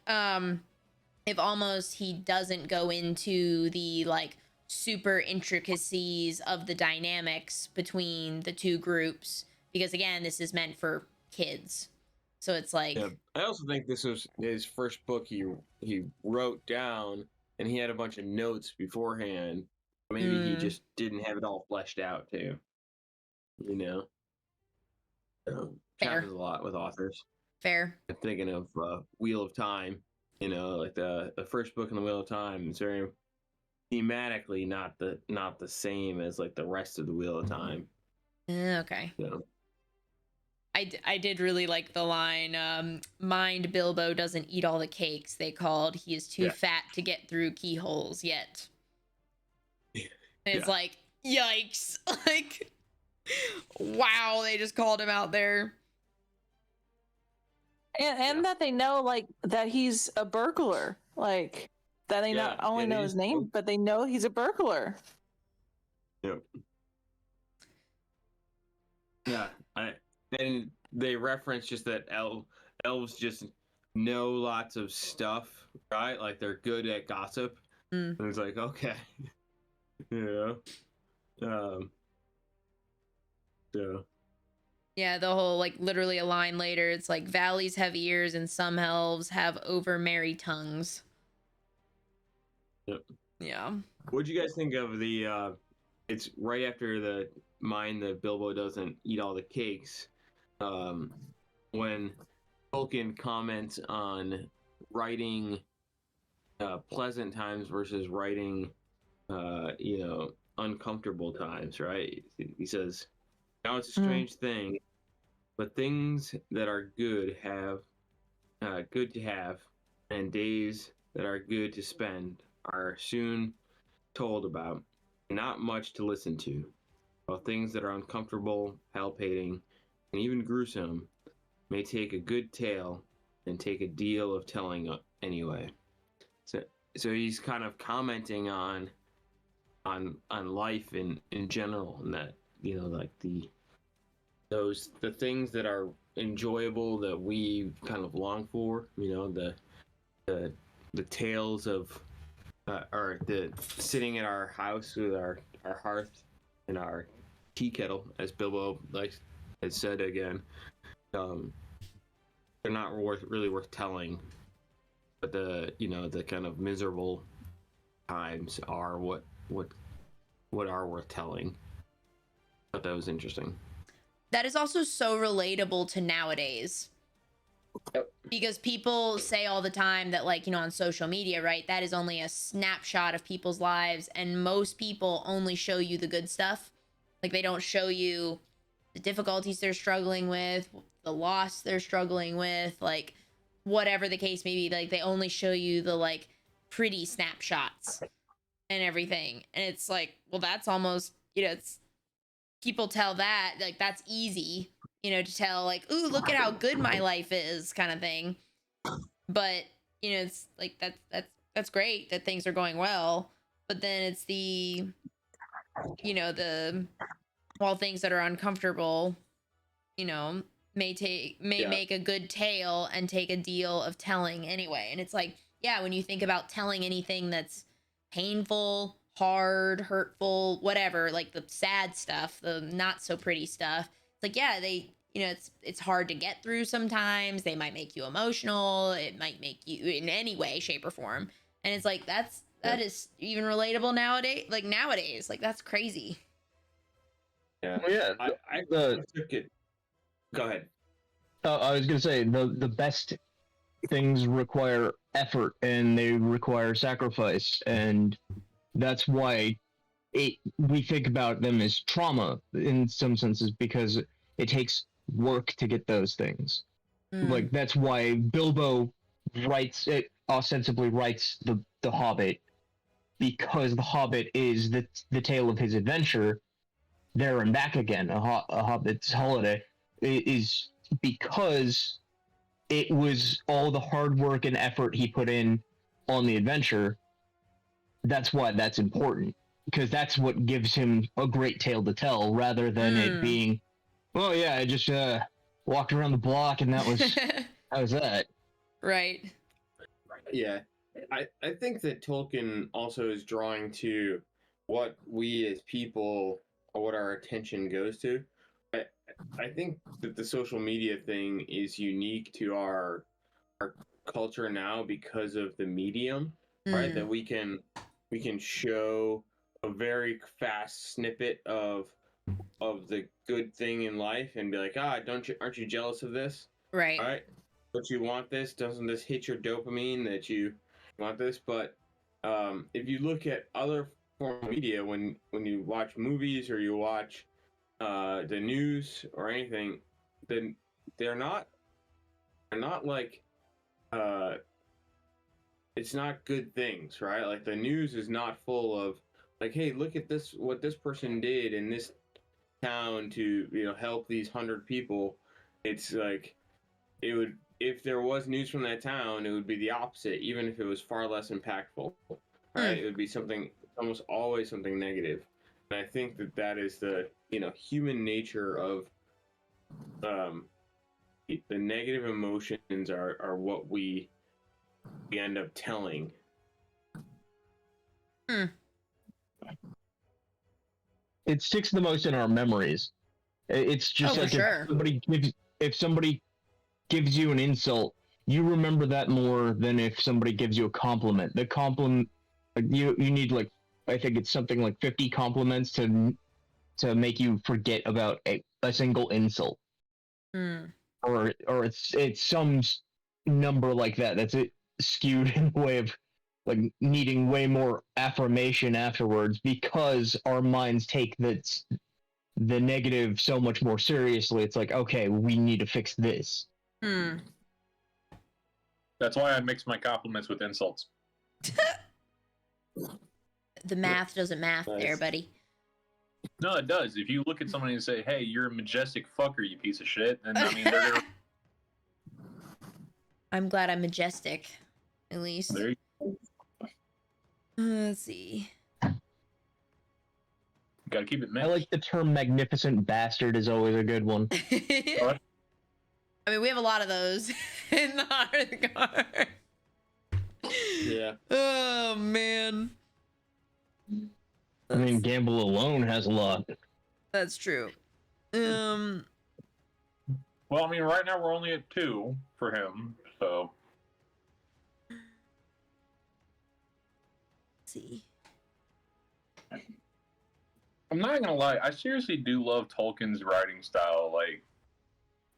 if almost he doesn't go into the like super intricacies of the dynamics between the two groups, because again, this is meant for kids. So it's like, I also think this was his first book he wrote down, and he had a bunch of notes beforehand. Maybe he just didn't have it all fleshed out too. Happens a lot with authors. Fair. I'm thinking of Wheel of Time. Like the first book in the Wheel of Time is very thematically not the same as like the rest of the Wheel of Time. Okay. So. I did really like the line, mind Bilbo doesn't eat all the cakes they called. He is too fat to get through keyholes yet. And it's like, yikes. Like, wow, they just called him out there. And that they know, like, that he's a burglar. Like, that they not only know his name, but they know he's a burglar. Yep. Yeah, and they reference just that elves just know lots of stuff, right? Like they're good at gossip. Mm. And it's like, okay. you know? So. Yeah, the whole, like, literally a line later, it's like, valleys have ears and some elves have over merry tongues. Yep. Yeah. What'd you guys think of the, it's right after the mine that Bilbo doesn't eat all the cakes, when Tolkien comments on writing pleasant times versus writing, uncomfortable times, right? He says, now it's a strange thing, but things that are good good to have, and days that are good to spend are soon told about, not much to listen to, while things that are uncomfortable, palpating, and even gruesome may take a good tale and take a deal of telling anyway. So he's kind of commenting on life in general, and that, like the things that are enjoyable that we kind of long for, the tales of or the sitting in our house with our hearth and our tea kettle, as Bilbo has said again. They're not really worth telling, but the kind of miserable times are what are worth telling. I thought that was interesting. That is also so relatable to nowadays. Yep. Because people say all the time that, like, on social media, right, that is only a snapshot of people's lives, and most people only show you the good stuff. Like, they don't show you the difficulties they're struggling with, the loss they're struggling with, like, whatever the case may be. Like, they only show you the, like, pretty snapshots and everything. And it's like, well, that's almost, it's, people tell that, like, that's easy, to tell, like, ooh, look at how good my life is, kind of thing. But, it's like, that's great that things are going well. But then it's the, while things that are uncomfortable, may make a good tale and take a deal of telling anyway. And it's like, yeah, when you think about telling anything that's painful, hard, hurtful, whatever, like the sad stuff, the not so pretty stuff, it's like, yeah, they, it's hard to get through sometimes. They might make you emotional. It might make you in any way, shape, or form. And it's like, that is even relatable nowadays. Like, that's crazy. Yeah. Well, yeah. I took it. Go ahead. I was gonna say the best things require effort and they require sacrifice, and that's why we think about them as trauma in some senses, because it takes work to get those things. Like, that's why Bilbo ostensibly writes the Hobbit, because the Hobbit is the tale of his adventure there and back again. A Hobbit's holiday is because it was all the hard work and effort he put in on the adventure. That's why that's important, because that's what gives him a great tale to tell, rather than it being, oh yeah, I just walked around the block and that was that. Right. Yeah. I think that Tolkien also is drawing to what we as people, or what our attention goes to. I think that the social media thing is unique to our culture now because of the medium, right? That we can show a very fast snippet of the good thing in life and be like, aren't you jealous of this? Right. All right. Don't you want this? Doesn't this hit your dopamine that you want this? But if you look at other form of media, when you watch movies or you watch the news or anything, then they're not like it's not good things, right? Like, the news is not full of, like, hey, look at this, what this person did in this town to help these 100 people. It's like, it would, if there was news from that town, it would be the opposite, even if it was far less impactful, right? It would be almost always something negative. And I think that is the human nature of the negative emotions are what we end up telling. Hmm. It sticks the most in our memories. It's just Oh, for like sure. if somebody gives you an insult, you remember that more than if somebody gives you a compliment. The compliment, like, you need like, I think it's something like 50 compliments to make you forget about a single insult, Hmm. or it's some number like that. That's it skewed in a way of like needing way more affirmation afterwards because our minds take the negative so much more seriously. It's like, okay, we need to fix this. Hmm. That's why I mix my compliments with insults. The math doesn't math Nice. there, buddy. No, it does. If you look at somebody and say, "Hey, you're a majestic fucker, you piece of shit," then I mean, they're gonna. I'm glad I'm majestic, at least. There you Let's see. gotta keep it I mixed. like the term magnificent bastard is always a good one. I mean, we have a lot of those in the Hearthguard. Yeah. Oh man. I mean, Gamble alone has a lot. That's true. Well, I mean, right now we're only at 2 for him, so. Let's see. I'm not gonna lie, I seriously do love Tolkien's writing style. Like,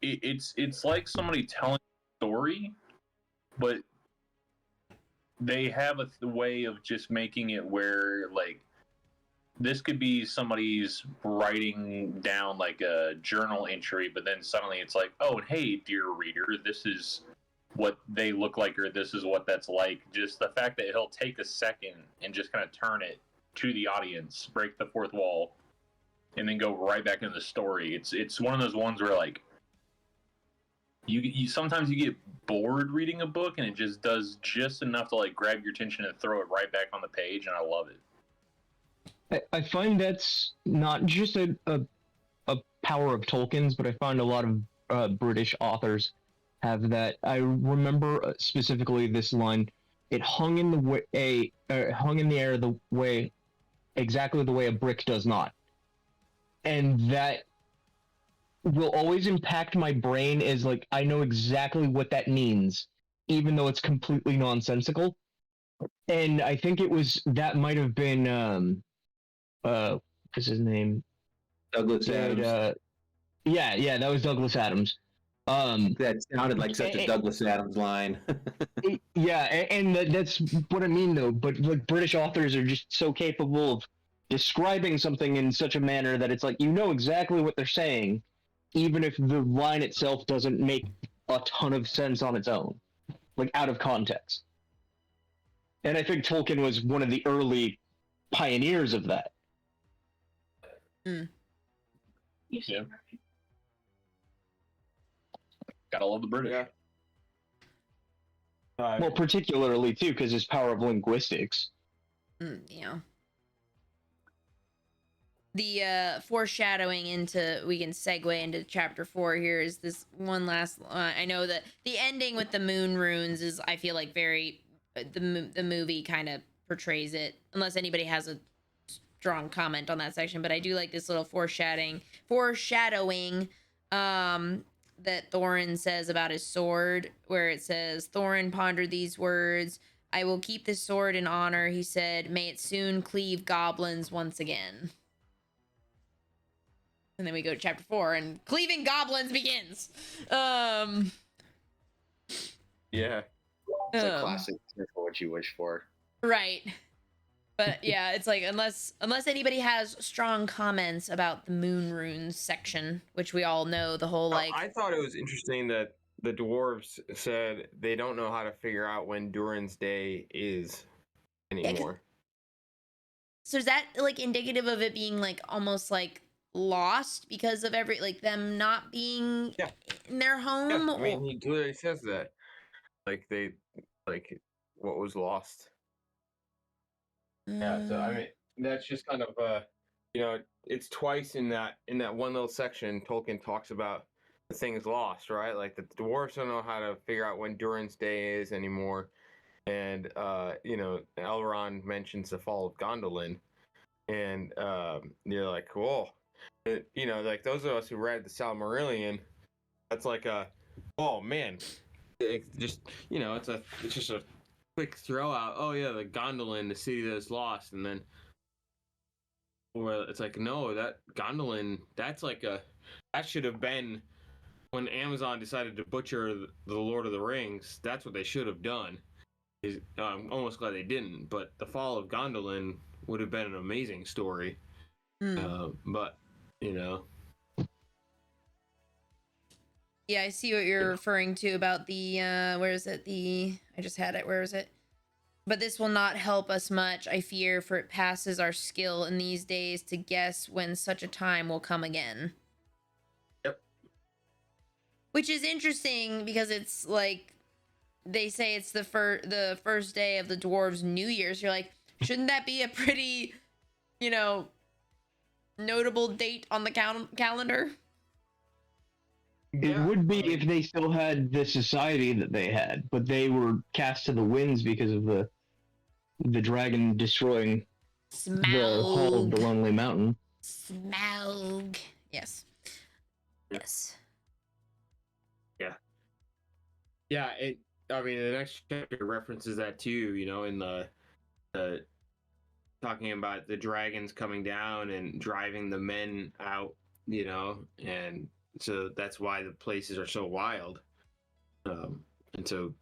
it's like somebody telling a story, but they have a way of just making it where, like, this could be somebody's writing down like a journal entry, but then suddenly it's like, oh, and hey, dear reader, this is what they look like, or this is what that's like. Just the fact that he'll take a second and just kind of turn it to the audience, break the fourth wall, and then go right back into the story. It's one of those ones where, like, you sometimes you get bored reading a book, and it just does just enough to like grab your attention and throw it right back on the page, and I love it. I find that's not just a power of Tolkien's, but I find a lot of British authors have that. I remember specifically this line: "It hung in the hung in the air the way, exactly the way a brick does not," and that will always impact my brain. Is like I know exactly what that means, even though it's completely nonsensical. And I think that might have been what's his name? Douglas Adams. Yeah, that was Douglas Adams. That sounded like such a Douglas Adams line. Yeah, and that's what I mean, though. But like British authors are just so capable of describing something in such a manner that it's like you know exactly what they're saying, even if the line itself doesn't make a ton of sense on its own, like out of context. And I think Tolkien was one of the early pioneers of that. Mm. Yeah. Gotta love the British. Yeah. Well, particularly too, because his power of linguistics. Yeah. The foreshadowing into, we can segue into chapter 4 here, is this one last I know that the ending with the moon runes is, I feel like, very the movie kind of portrays it, unless anybody has a strong comment on that section. But I do like this little foreshadowing that Thorin says about his sword, where it says, Thorin pondered these words: "I will keep this sword in honor," he said. "May it soon cleave goblins once again." And then we go to chapter 4 and cleaving goblins begins. Yeah. It's a classic for what you wish for. Right. But yeah, it's like, unless anybody has strong comments about the moon runes section, which we all know the whole, like, I thought it was interesting that the dwarves said they don't know how to figure out when Durin's Day is anymore. so is that like indicative of it being like almost like lost because of them not being in their home? Yeah, I mean, he clearly says that. Like, what was lost. Yeah, so I mean, that's just kind of it's twice in that one little section Tolkien talks about the things lost, right? Like the dwarves don't know how to figure out when Durin's Day is anymore, and Elrond mentions the fall of Gondolin, and you're like, whoa, like those of us who read the Silmarillion, that's like a, oh man, it's just a quick throw out. Oh yeah, the Gondolin, the city that's lost, and then, well, it's like, no, that Gondolin, that should have been when Amazon decided to butcher the Lord of the Rings. That's what they should have done. I'm almost glad they didn't, but the fall of Gondolin would have been an amazing story. But Yeah, I see what you're referring to about the where is it? I just had it. Where is it? But this will not help us much, I fear, for it passes our skill in these days to guess when such a time will come again. Yep. Which is interesting because it's like they say it's the first day of the dwarves' New Year. So you're like, shouldn't that be a pretty, notable date on the calendar? It would be if they still had the society that they had, but they were cast to the winds because of the dragon destroying the Hall of the Lonely Mountain. Smaug. Yes. Yes. Yeah. I mean, the next chapter references that too. In the talking about the dragons coming down and driving the men out. And so that's why the places are so wild, and so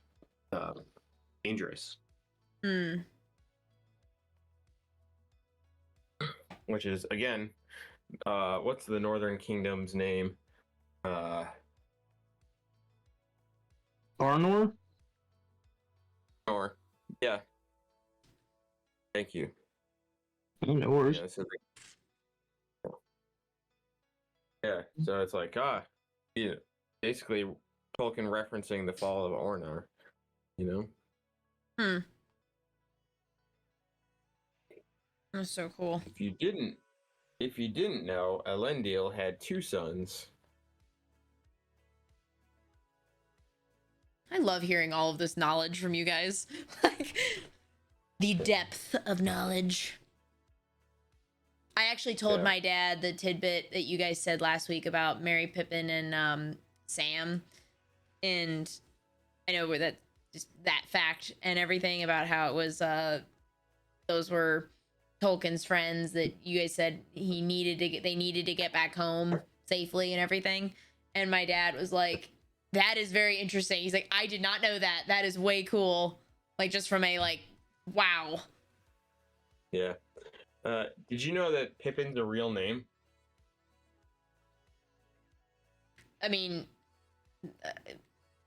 dangerous. Which is, again, what's the Northern Kingdom's name? Arnor? Or yeah. Thank you. No worries. So it's like, basically Tolkien referencing the fall of Arnor, That's so cool. If you didn't know, Elendil had 2 sons. I love hearing all of this knowledge from you guys. Like, the depth of knowledge. I actually told my dad the tidbit that you guys said last week about Merry Pippin and Sam, and I know that just that fact and everything about how it was those were Tolkien's friends that you guys said they needed to get back home safely and everything. And my dad was like, that is very interesting. He's like, I did not know that. That is way cool. Like, just from a wow. Yeah. Did you know that Pippin's a real name? I mean,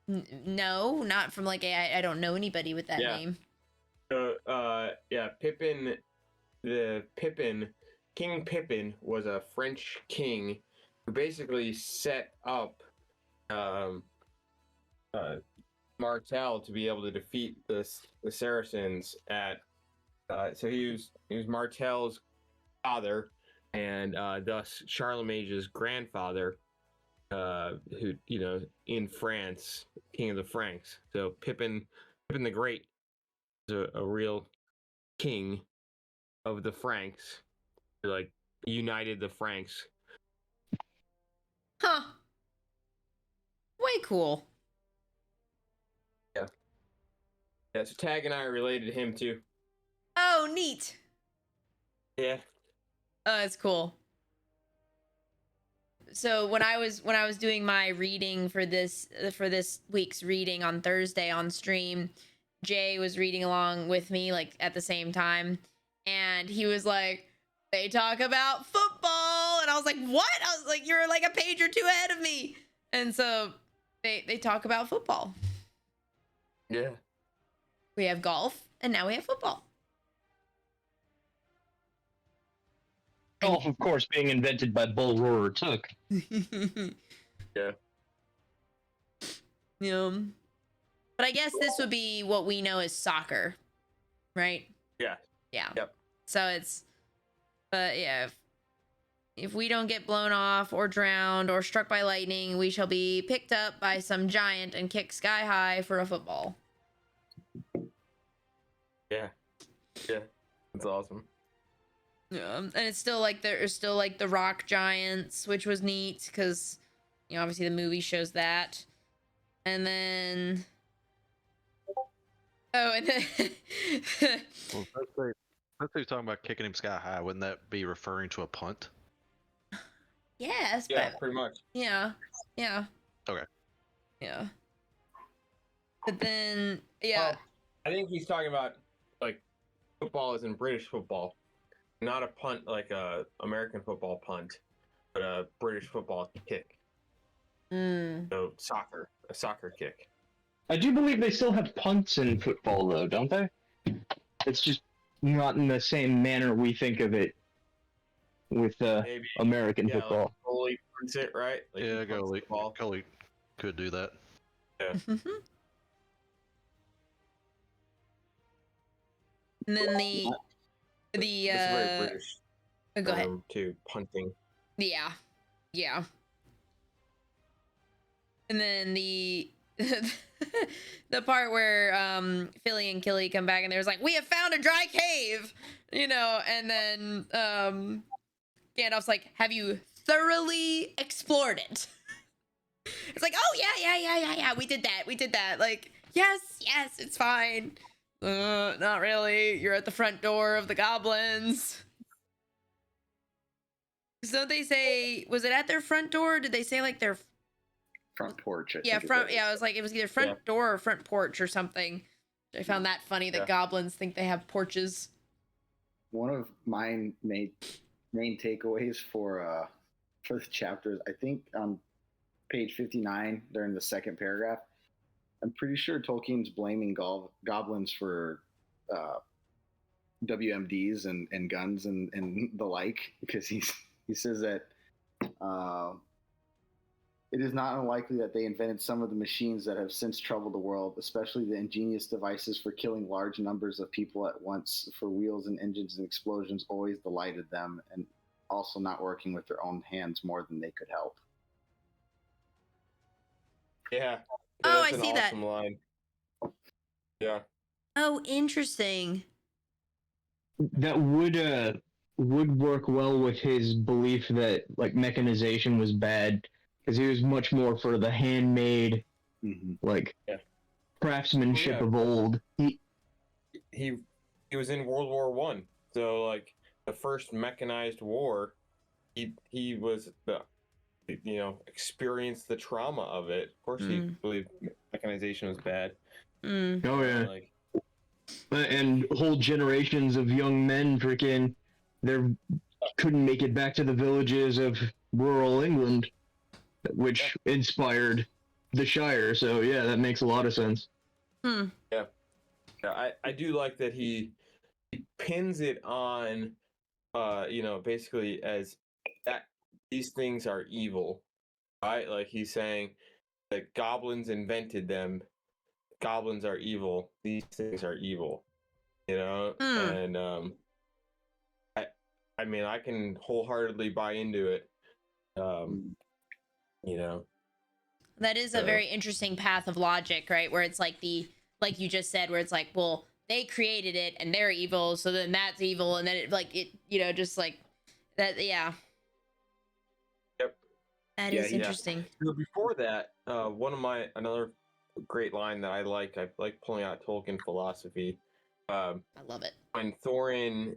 no, not from I don't know anybody with that name. Pippin, King Pippin was a French king who basically set up Martell to be able to defeat the Saracens at. So he was Martell's father, and thus Charlemagne's grandfather, who in France, king of the Franks. So Pippin the Great is a real king of the Franks, who, united the Franks. Huh. Way cool. Yeah. Yeah. So Tag and I are related to him too. Oh, neat. Yeah. Oh, that's cool. So when I was doing my reading for this week's reading on Thursday on stream, Jay was reading along with me at the same time, and he was like, they talk about football, and I was like, what? I was like, you're like a page or 2 ahead of me. And so they talk about football. Yeah. We have golf, and now we have football. Golf, of course, being invented by Bull Roarer Took. Yeah. But I guess this would be what we know as soccer, right? Yeah. Yeah. Yep. So but yeah, if we don't get blown off or drowned or struck by lightning, we shall be picked up by some giant and kicked sky high for a football. Yeah. Yeah. That's awesome. Yeah, and it's still like there's still like the rock giants, which was neat because obviously the movie shows that. And then and then Well, let's say talking about kicking him sky high. Wouldn't that be referring to a punt? yes, Yeah, but pretty much. yeah. Okay. Yeah. But then yeah. Well, I think he's talking about like football is in British football, not a punt like a American football punt, but a British football kick. So a soccer kick. I do believe they still have punts in football, though, don't they? It's just not in the same manner we think of it with Maybe American yeah, football. like goalie punts it, right? Like Yeah, he punts the ball. goalie could do that. Yeah. And then It's a very British go ahead. term too, punting. Yeah. And then the the part where Philly and Killy come back and there's like, we have found a dry cave, and then Gandalf's like, have you thoroughly explored it? It's like, oh yeah, we did that. Like, yes, it's fine. Not really. You're at the front door of the goblins. So they say, was it at their front door? Or did they say like their Front porch. Yeah, I was like, it was either front door or front porch or something. I found that funny that goblins think they have porches. One of my main takeaways for the chapters, I think on page 59 during the second paragraph, I'm pretty sure Tolkien's blaming goblins for WMDs and guns and the like, because he says that it is not unlikely that they invented some of the machines that have since troubled the world, especially the ingenious devices for killing large numbers of people at once, for wheels and engines and explosions always delighted them, and also not working with their own hands more than they could help. Yeah. Oh, That's I see an that. awesome line. Yeah. Oh, interesting. That would work well with his belief that like mechanization was bad, because he was much more for the handmade, craftsmanship of old. He was in World War One, so like the first mechanized war, he was the experienced the trauma of it. Of course, he believed mechanization was bad. Oh yeah. And whole generations of young men couldn't make it back to the villages of rural England, which inspired the Shire. So yeah, that makes a lot of sense. Yeah, I do like that he pins it on, basically as that these things are evil, right? Like he's saying that goblins invented them. Goblins are evil. These things are evil, and I mean, I can wholeheartedly buy into it. That is a very interesting path of logic, right? Where it's like like you just said, where it's like, well, they created it and they're evil, so then that's evil, and then just like that. Yeah. Yep. That is interesting. So before that, another great line that I like pulling out Tolkien philosophy. I love it. When Thorin,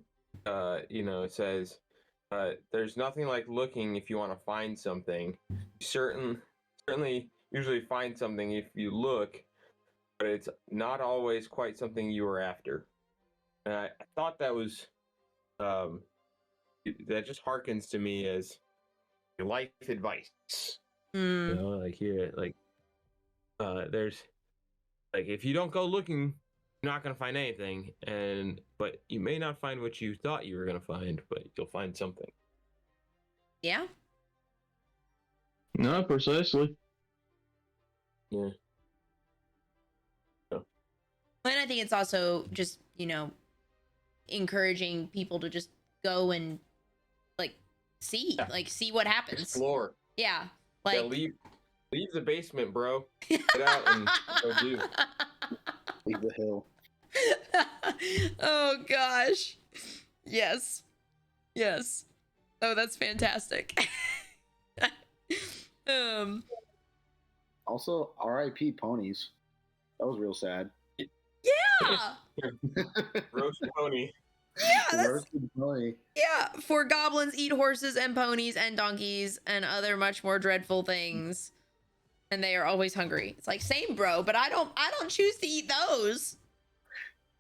says, "There's nothing like looking if you want to find something. You certainly usually find something if you look, but it's not always quite something you were after." And I thought that was that just harkens to me as life advice. There's if you don't go looking, you're not gonna find anything, but you may not find what you thought you were gonna find, but you'll find something. Yeah. No, precisely. Yeah. And I think it's also just, encouraging people to just go and see what happens. Explore. Yeah. Leave the basement, bro. Get out and go do. Leave the hill. Oh gosh. Yes. Yes. Oh, that's fantastic. Also, R.I.P. ponies. That was real sad. Yeah. Roast pony. Yeah, that's Roasted pony. yeah. For goblins eat horses and ponies and donkeys and other much more dreadful things. And they are always hungry. It's like, same bro, but I don't choose to eat those.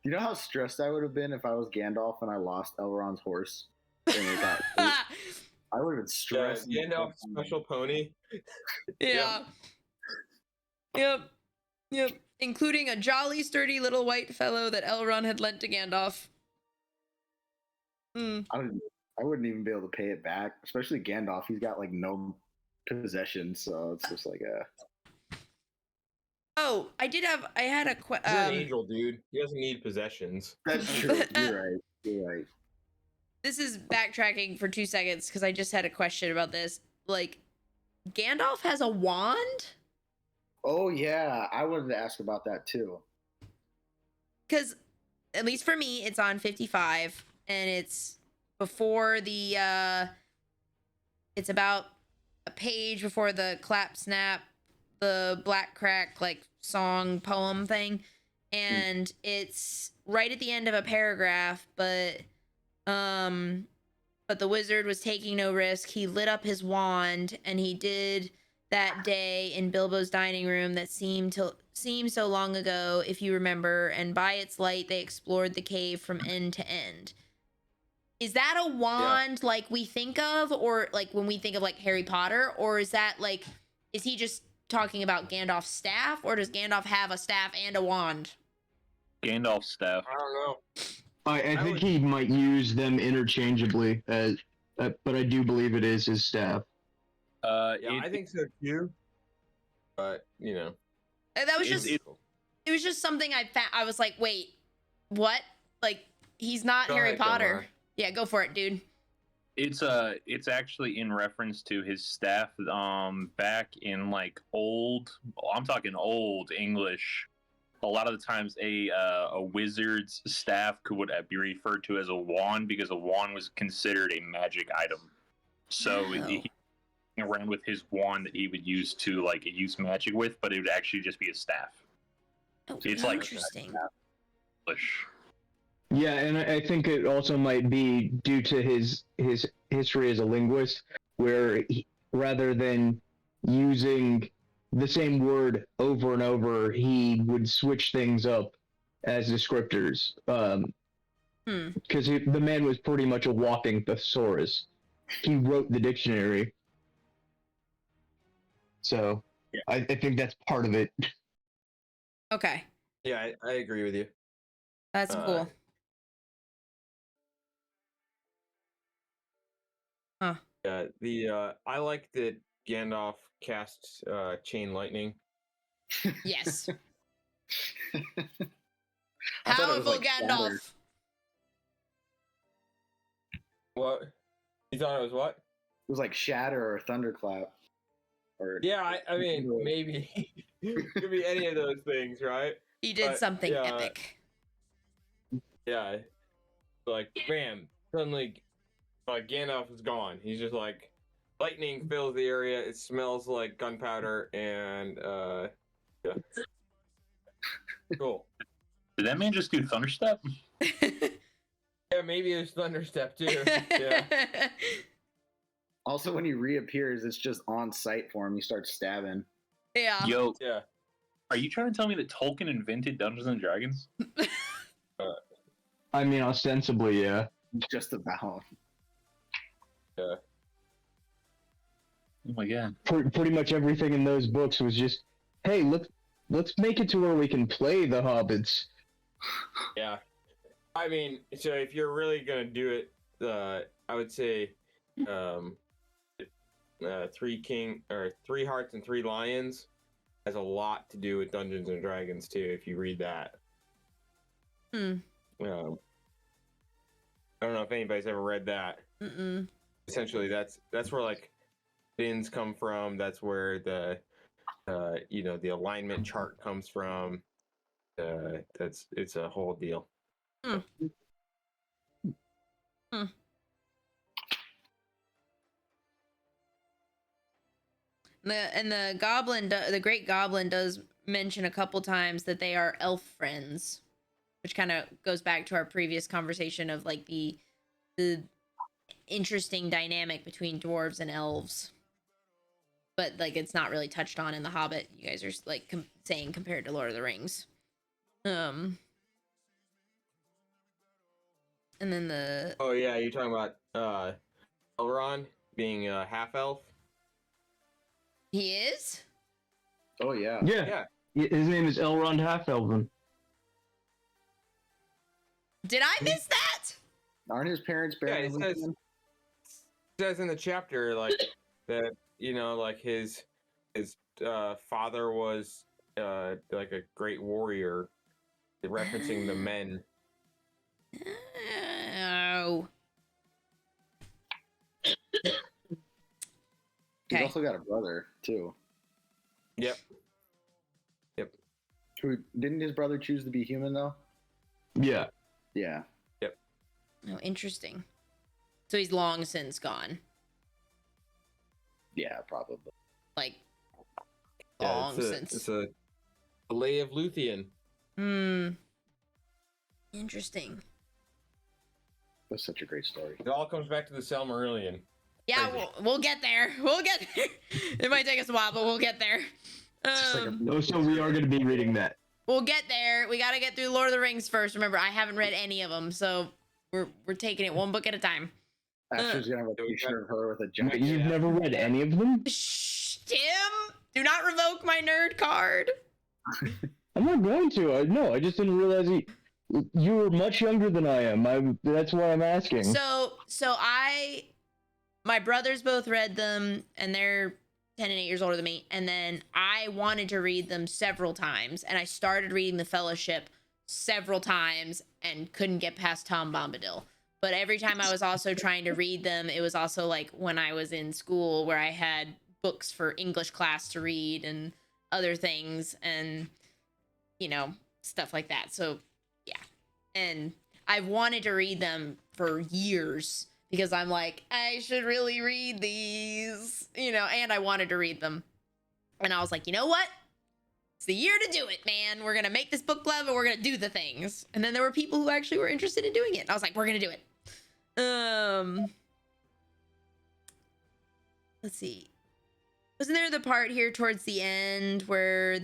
You know how stressed I would have been if I was Gandalf and I lost Elrond's horse? And it got I would have been stressed. Gandalf's special pony. Yeah. Yep. Yep. Including a jolly, sturdy little white fellow that Elrond had lent to Gandalf. I wouldn't even be able to pay it back, especially Gandalf. He's got like no possessions, so it's just like Oh, I had a He's an angel, dude. He doesn't need possessions. That's true. You're right. This is backtracking for 2 seconds because I just had a question about this. Like, Gandalf has a wand? Oh yeah, I wanted to ask about that too. Because, at least for me, it's on 55, and it's before the, it's about a page before the clap snap, the black crack, like, song poem thing, and it's right at the end of a paragraph, but the wizard was taking no risk. He lit up his wand, and he did that day in Bilbo's dining room that seemed so long ago, if you remember, and by its light they explored the cave from end to end. Is that a wand like we think of, or like when we think of like Harry Potter, or is that like, is he just talking about Gandalf's staff, or does Gandalf have a staff and a wand? Gandalf's staff. I don't know. I think he might use them interchangeably, but I do believe it is his staff. I think so too. But you know, That was just it was just something I found. I was like, wait, what? Like, he's not Harry Potter. Omar. Yeah, go for it, dude. It's actually in reference to his staff back in like I'm talking old English. A lot of the times a wizard's staff would be referred to as a wand because a wand was considered a magic item. So he around with his wand that he would use to like use magic with, but it would actually just be a staff. Oh, it's interesting. English. Yeah, and I think it also might be due to his history as a linguist, where rather than using the same word over and over, he would switch things up as descriptors. Because the man was pretty much a walking thesaurus. He wrote the dictionary. So I think that's part of it. Okay. Yeah, I agree with you. That's cool. Huh. Yeah, I like that Gandalf casts chain lightning. Yes. I thought it was Powerful like Gandalf. Shatter. What? You thought it was what? It was like Shatter or Thunderclap. Or Yeah, I mean, maybe. Could be any of those things, right? He did But, something yeah, epic. Yeah. Like, bam, suddenly, like, Gandalf is gone. He's just like, lightning fills the area, it smells like gunpowder, and, yeah. Cool. Did that man just do Thunderstep? Yeah, maybe it was Thunderstep, too. Yeah. Also, when he reappears, it's just on sight for him. He starts stabbing. Yeah. Yo, Yeah. are you trying to tell me that Tolkien invented Dungeons and Dragons? I mean, ostensibly, yeah. Just about. Yeah. Oh my god. Pretty much everything in those books was just, hey, let's make it to where we can play the hobbits. Yeah. I mean, so if you're really gonna do it, I would say, Three Hearts and Three Lions has a lot to do with Dungeons and Dragons too. If you read that, I don't know if anybody's ever read that. Essentially, that's where like bins come from. That's where the the alignment chart comes from. It's a whole deal. Hmm. Hmm. The goblin, the great goblin, does mention a couple times that they are elf friends, which kind of goes back to our previous conversation of like the interesting dynamic between dwarves and elves. But like it's not really touched on in the Hobbit. You guys are like saying compared to Lord of the Rings. And then the Oh yeah, you're talking about Elrond being a half elf. he is. Oh yeah. Yeah. His name is Elrond Half-Elven. Did I miss that? Aren't his parents Yeah, buried? it says in the chapter like that. You know, like his father was like a great warrior, referencing the men. Oh. He's also got a brother too. Yep. Who didn't his brother choose to be human though? Yeah. Yeah. Oh, interesting. So he's long since gone. Yeah, probably. Like Yeah, long since. It's a Lay of Luthien. Interesting. That's such a great story. It all comes back to the Silmarillion. Yeah, we'll get there. We'll get there. It might take us a while, but we'll get there. So we are going to be reading that. We'll get there. We got to get through Lord of the Rings first. Remember, I haven't read any of them, so we're taking it one book at a time. Ashley's gonna have a picture of her with a giant. Wait, you've never read any of them? Shh, Tim! Do not revoke my nerd card. I'm not going to. No, I just didn't realize you were much younger than I am. That's why I'm asking. So my brothers both read them, and they're 10 and 8 years older than me. And then I wanted to read them several times, and I started reading The Fellowship several times and couldn't get past Tom Bombadil. But every time I was also trying to read them, it was also like when I was in school where I had books for English class to read and other things and, you know, stuff like that. So, yeah. And I've wanted to read them for years because I'm like, I should really read these, you know, and I wanted to read them. And I was like, you know what? It's the year to do it, man. We're going to make this book club and we're going to do the things. And then there were people who actually were interested in doing it. And I was like, we're going to do it. Let's see. Wasn't there the part here towards the end where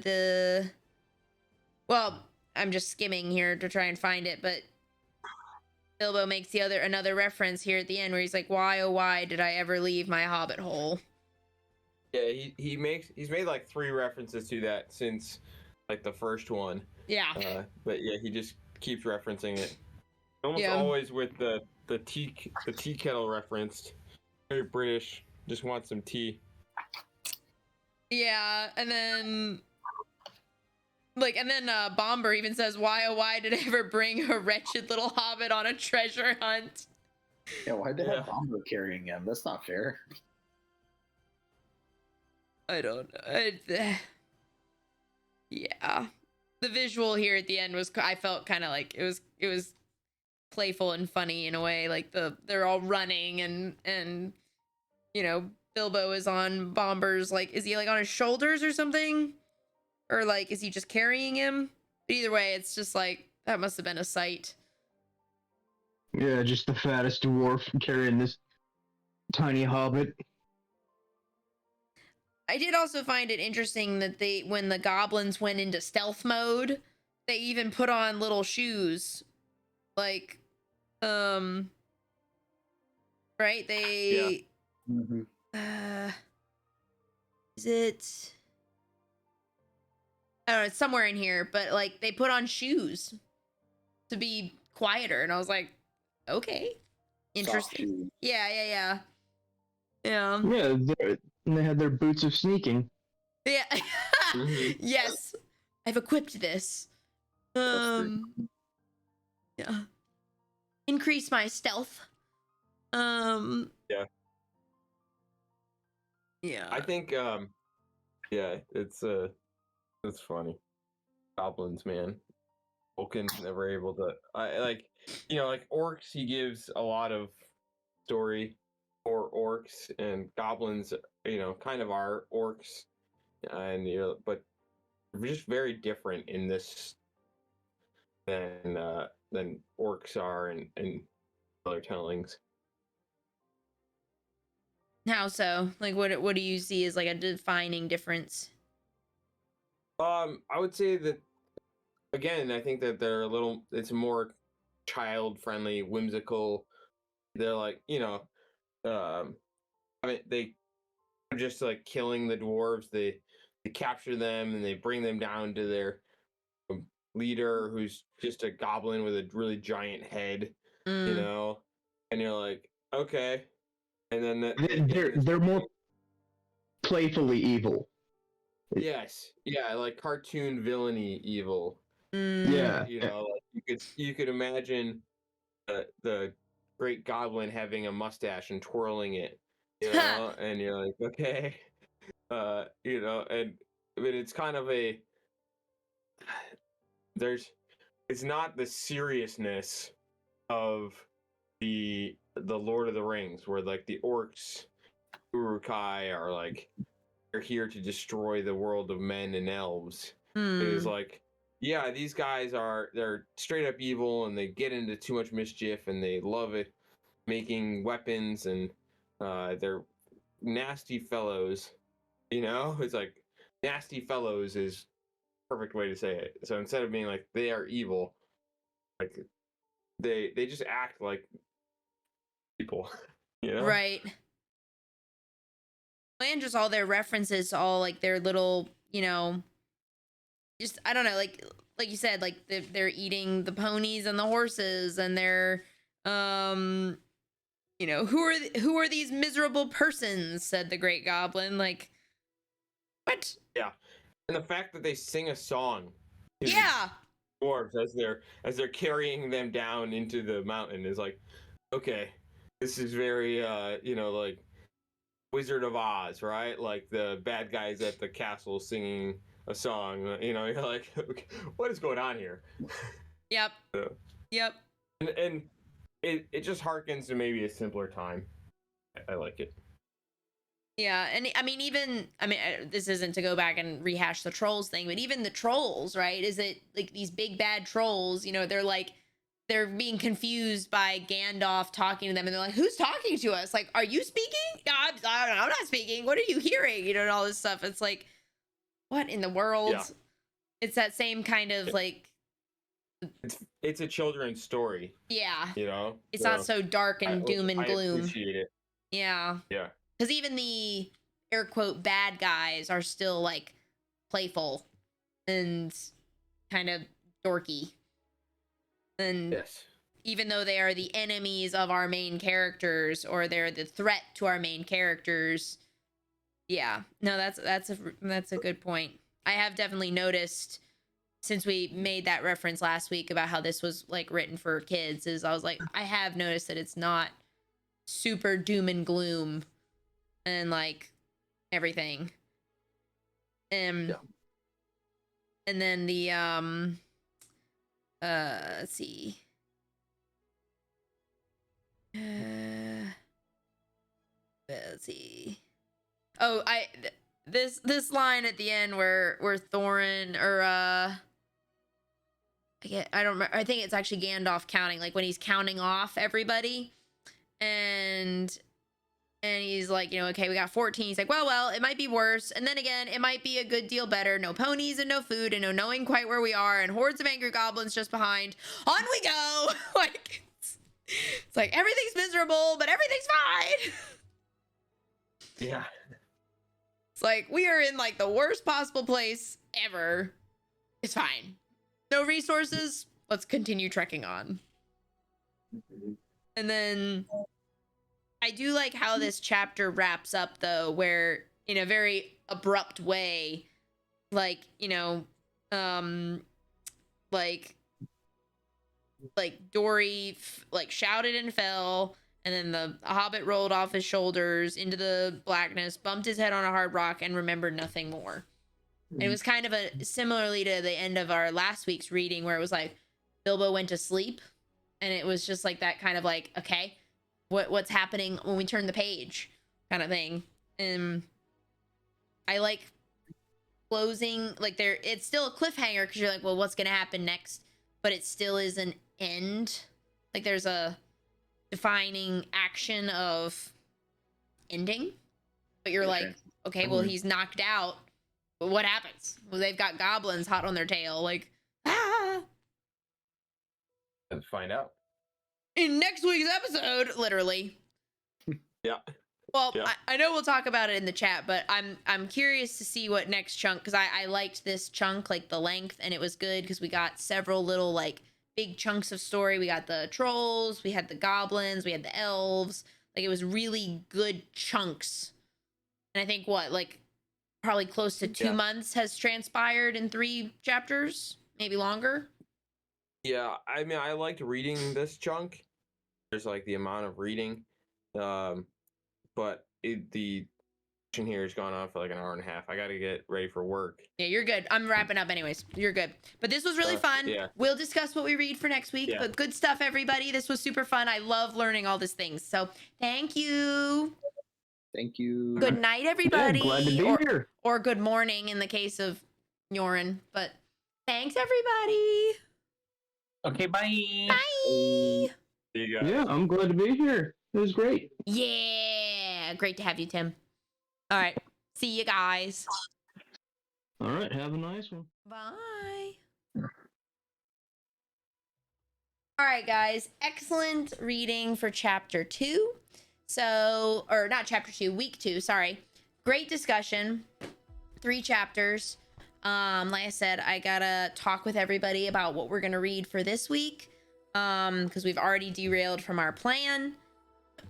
well, I'm just skimming here to try and find it, but Bilbo makes another reference here at the end where he's like, why, oh, why did I ever leave my hobbit hole? Yeah, he's made like 3 references to that since like the first one. Yeah. But yeah, he just keeps referencing it. Almost always with the tea kettle referenced. Very British. Just want some tea. Yeah, and then Bomber even says, why, oh, why did I ever bring a wretched little hobbit on a treasure hunt? Yeah, why'd they have Bomber carrying him? That's not fair. I don't know. Yeah. The visual here at the end I felt kind of like it was playful and funny in a way. Like they're all running and you know, Bilbo is on Bomber's, like, is he like on his shoulders or something? Or like, is he just carrying him? But either way, it's just like, that must have been a sight. Yeah, just the fattest dwarf carrying this tiny hobbit. I did also find it interesting that when the goblins went into stealth mode, they even put on little shoes. Like, right? They, Mm-hmm. Is it, I don't know, it's somewhere in here, but like they put on shoes to be quieter. And I was like, okay, interesting. Yeah. Yeah, they had their boots of sneaking. Yeah. Yes. I've equipped this. Yeah. Increase my stealth. Yeah. Yeah. I think yeah, it's funny. Goblins, man. Vulcan's never able to. I like, like orcs. He gives a lot of story for orcs, and goblins. Kind of are orcs, and but we're just very different in this than orcs are in other tellings. How so? Like, what do you see as like a defining difference? I would say that again. I think that they're a little. It's more child friendly, whimsical. They're like, I mean, they are just like killing the dwarves. They capture them and they bring them down to their leader, who's just a goblin with a really giant head, Mm. and you're like, okay, and then They're more playfully evil. yes, yeah, like cartoon villainy evil. Yeah. Like you could imagine the great goblin having a mustache and twirling it, and you're like, okay, and I mean it's kind of it's not the seriousness of the Lord of the Rings, where like the orcs, Uruk-hai, are like they're here to destroy the world of men and elves. It is like, yeah, these guys they're straight up evil and they get into too much mischief and they love it making weapons and they're nasty fellows. It's like nasty fellows is perfect way to say it. So instead of being like they are evil, like they just act like people, Right. And just all their references to all like their little, just I don't know, like you said, like they're eating the ponies and the horses, and they're who are these miserable persons, said the great goblin. Like, what? Yeah. And the fact that they sing a song to Yeah. the dwarves as they're carrying them down into the mountain is like, okay, this is very like Wizard of Oz, right? Like the bad guys at the castle singing a song. You're like, okay, what is going on here? Yep. Yeah. Yep. And it just harkens to maybe a simpler time. I like it. Yeah, and I mean, this isn't to go back and rehash the trolls thing, but even the trolls, right? Is it like these big bad trolls? They're being confused by Gandalf talking to them, and they're like, "Who's talking to us? Like, are you speaking? I'm not speaking. What are you hearing? And all this stuff." It's like, what in the world? Yeah. It's that same kind of like. It's a children's story. Yeah. It's so not so dark and doom and gloom. I appreciate it. Yeah. Yeah. Because even the air quote bad guys are still like playful and kind of dorky. And yes, even though they are the enemies of our main characters, or they're the threat to our main characters, yeah, no, that's a good point. I have definitely noticed, since we made that reference last week about how this was like written for kids, is I was like, I have noticed that it's not super doom and gloom and like everything. Yeah. And then the let's see. Let's see. Oh, this line at the end where Thorin or I don't remember. I think it's actually Gandalf counting, like when he's counting off everybody, and he's like, okay, we got 14. He's like, well, it might be worse. And then again, it might be a good deal better. No ponies and no food and no knowing quite where we are, and hordes of angry goblins just behind. On we go. Like, it's like everything's miserable, but everything's fine. Yeah. It's like we are in like the worst possible place ever. It's fine. No resources. Let's continue trekking on. And then I do like how this chapter wraps up, though, where in a very abrupt way, like, like Dory like shouted and fell, and then the Hobbit rolled off his shoulders into the blackness, bumped his head on a hard rock, and remembered nothing more. And it was kind of similarly to the end of our last week's reading, where it was like, Bilbo went to sleep, and it was just like that kind of like, okay, what's happening when we turn the page kind of thing. And I like closing, like it's still a cliffhanger because you're like, well, what's gonna happen next? But it still is an end. Like there's a defining action of ending, but you're like, okay, well, he's knocked out, but what happens? Well, they've got goblins hot on their tail, like, ah. Let's find out. In next week's episode, literally. Yeah. Well, Yeah. I know we'll talk about it in the chat, but I'm curious to see what next chunk, because I liked this chunk, like the length, and it was good because we got several little like big chunks of story. We got the trolls, we had the goblins, we had the elves. Like it was really good chunks. And I think like probably close to 2 months has transpired in 3 chapters, maybe longer. Yeah, I mean, I liked reading this chunk. There's like the amount of reading, but the session here has gone on for like an hour and a half. I got to get ready for work. Yeah, you're good. I'm wrapping up anyways. You're good. But this was really fun. Yeah. We'll discuss what we read for next week. Yeah. But good stuff, everybody. This was super fun. I love learning all these things. So thank you. Thank you. Good night, everybody. Yeah, glad to be here. Or good morning in the case of Yoren. But thanks, everybody. Okay, bye. Bye. There you go. Yeah, I'm glad to be here. It was great. Yeah. Great to have you, Tim. All right. See you guys. All right, have a nice one. Bye. All right, guys. Excellent reading for chapter 2. So, or not chapter 2, week 2, sorry. Great discussion. 3 chapters. Like I said, I gotta talk with everybody about what we're gonna read for this week. Because we've already derailed from our plan.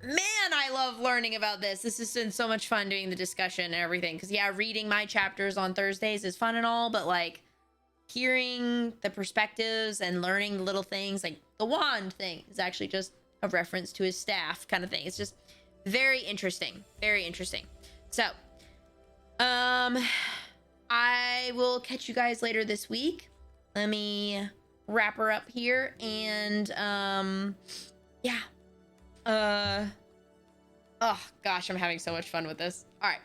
Man, I love learning about this. This has been so much fun doing the discussion and everything. Because yeah, reading my chapters on Thursdays is fun and all, but like hearing the perspectives and learning little things, like the wand thing is actually just a reference to his staff kind of thing. It's just very interesting. Very interesting. So, I will catch you guys later this week. Let me wrap her up here and yeah. Oh gosh, I'm having so much fun with this. All right.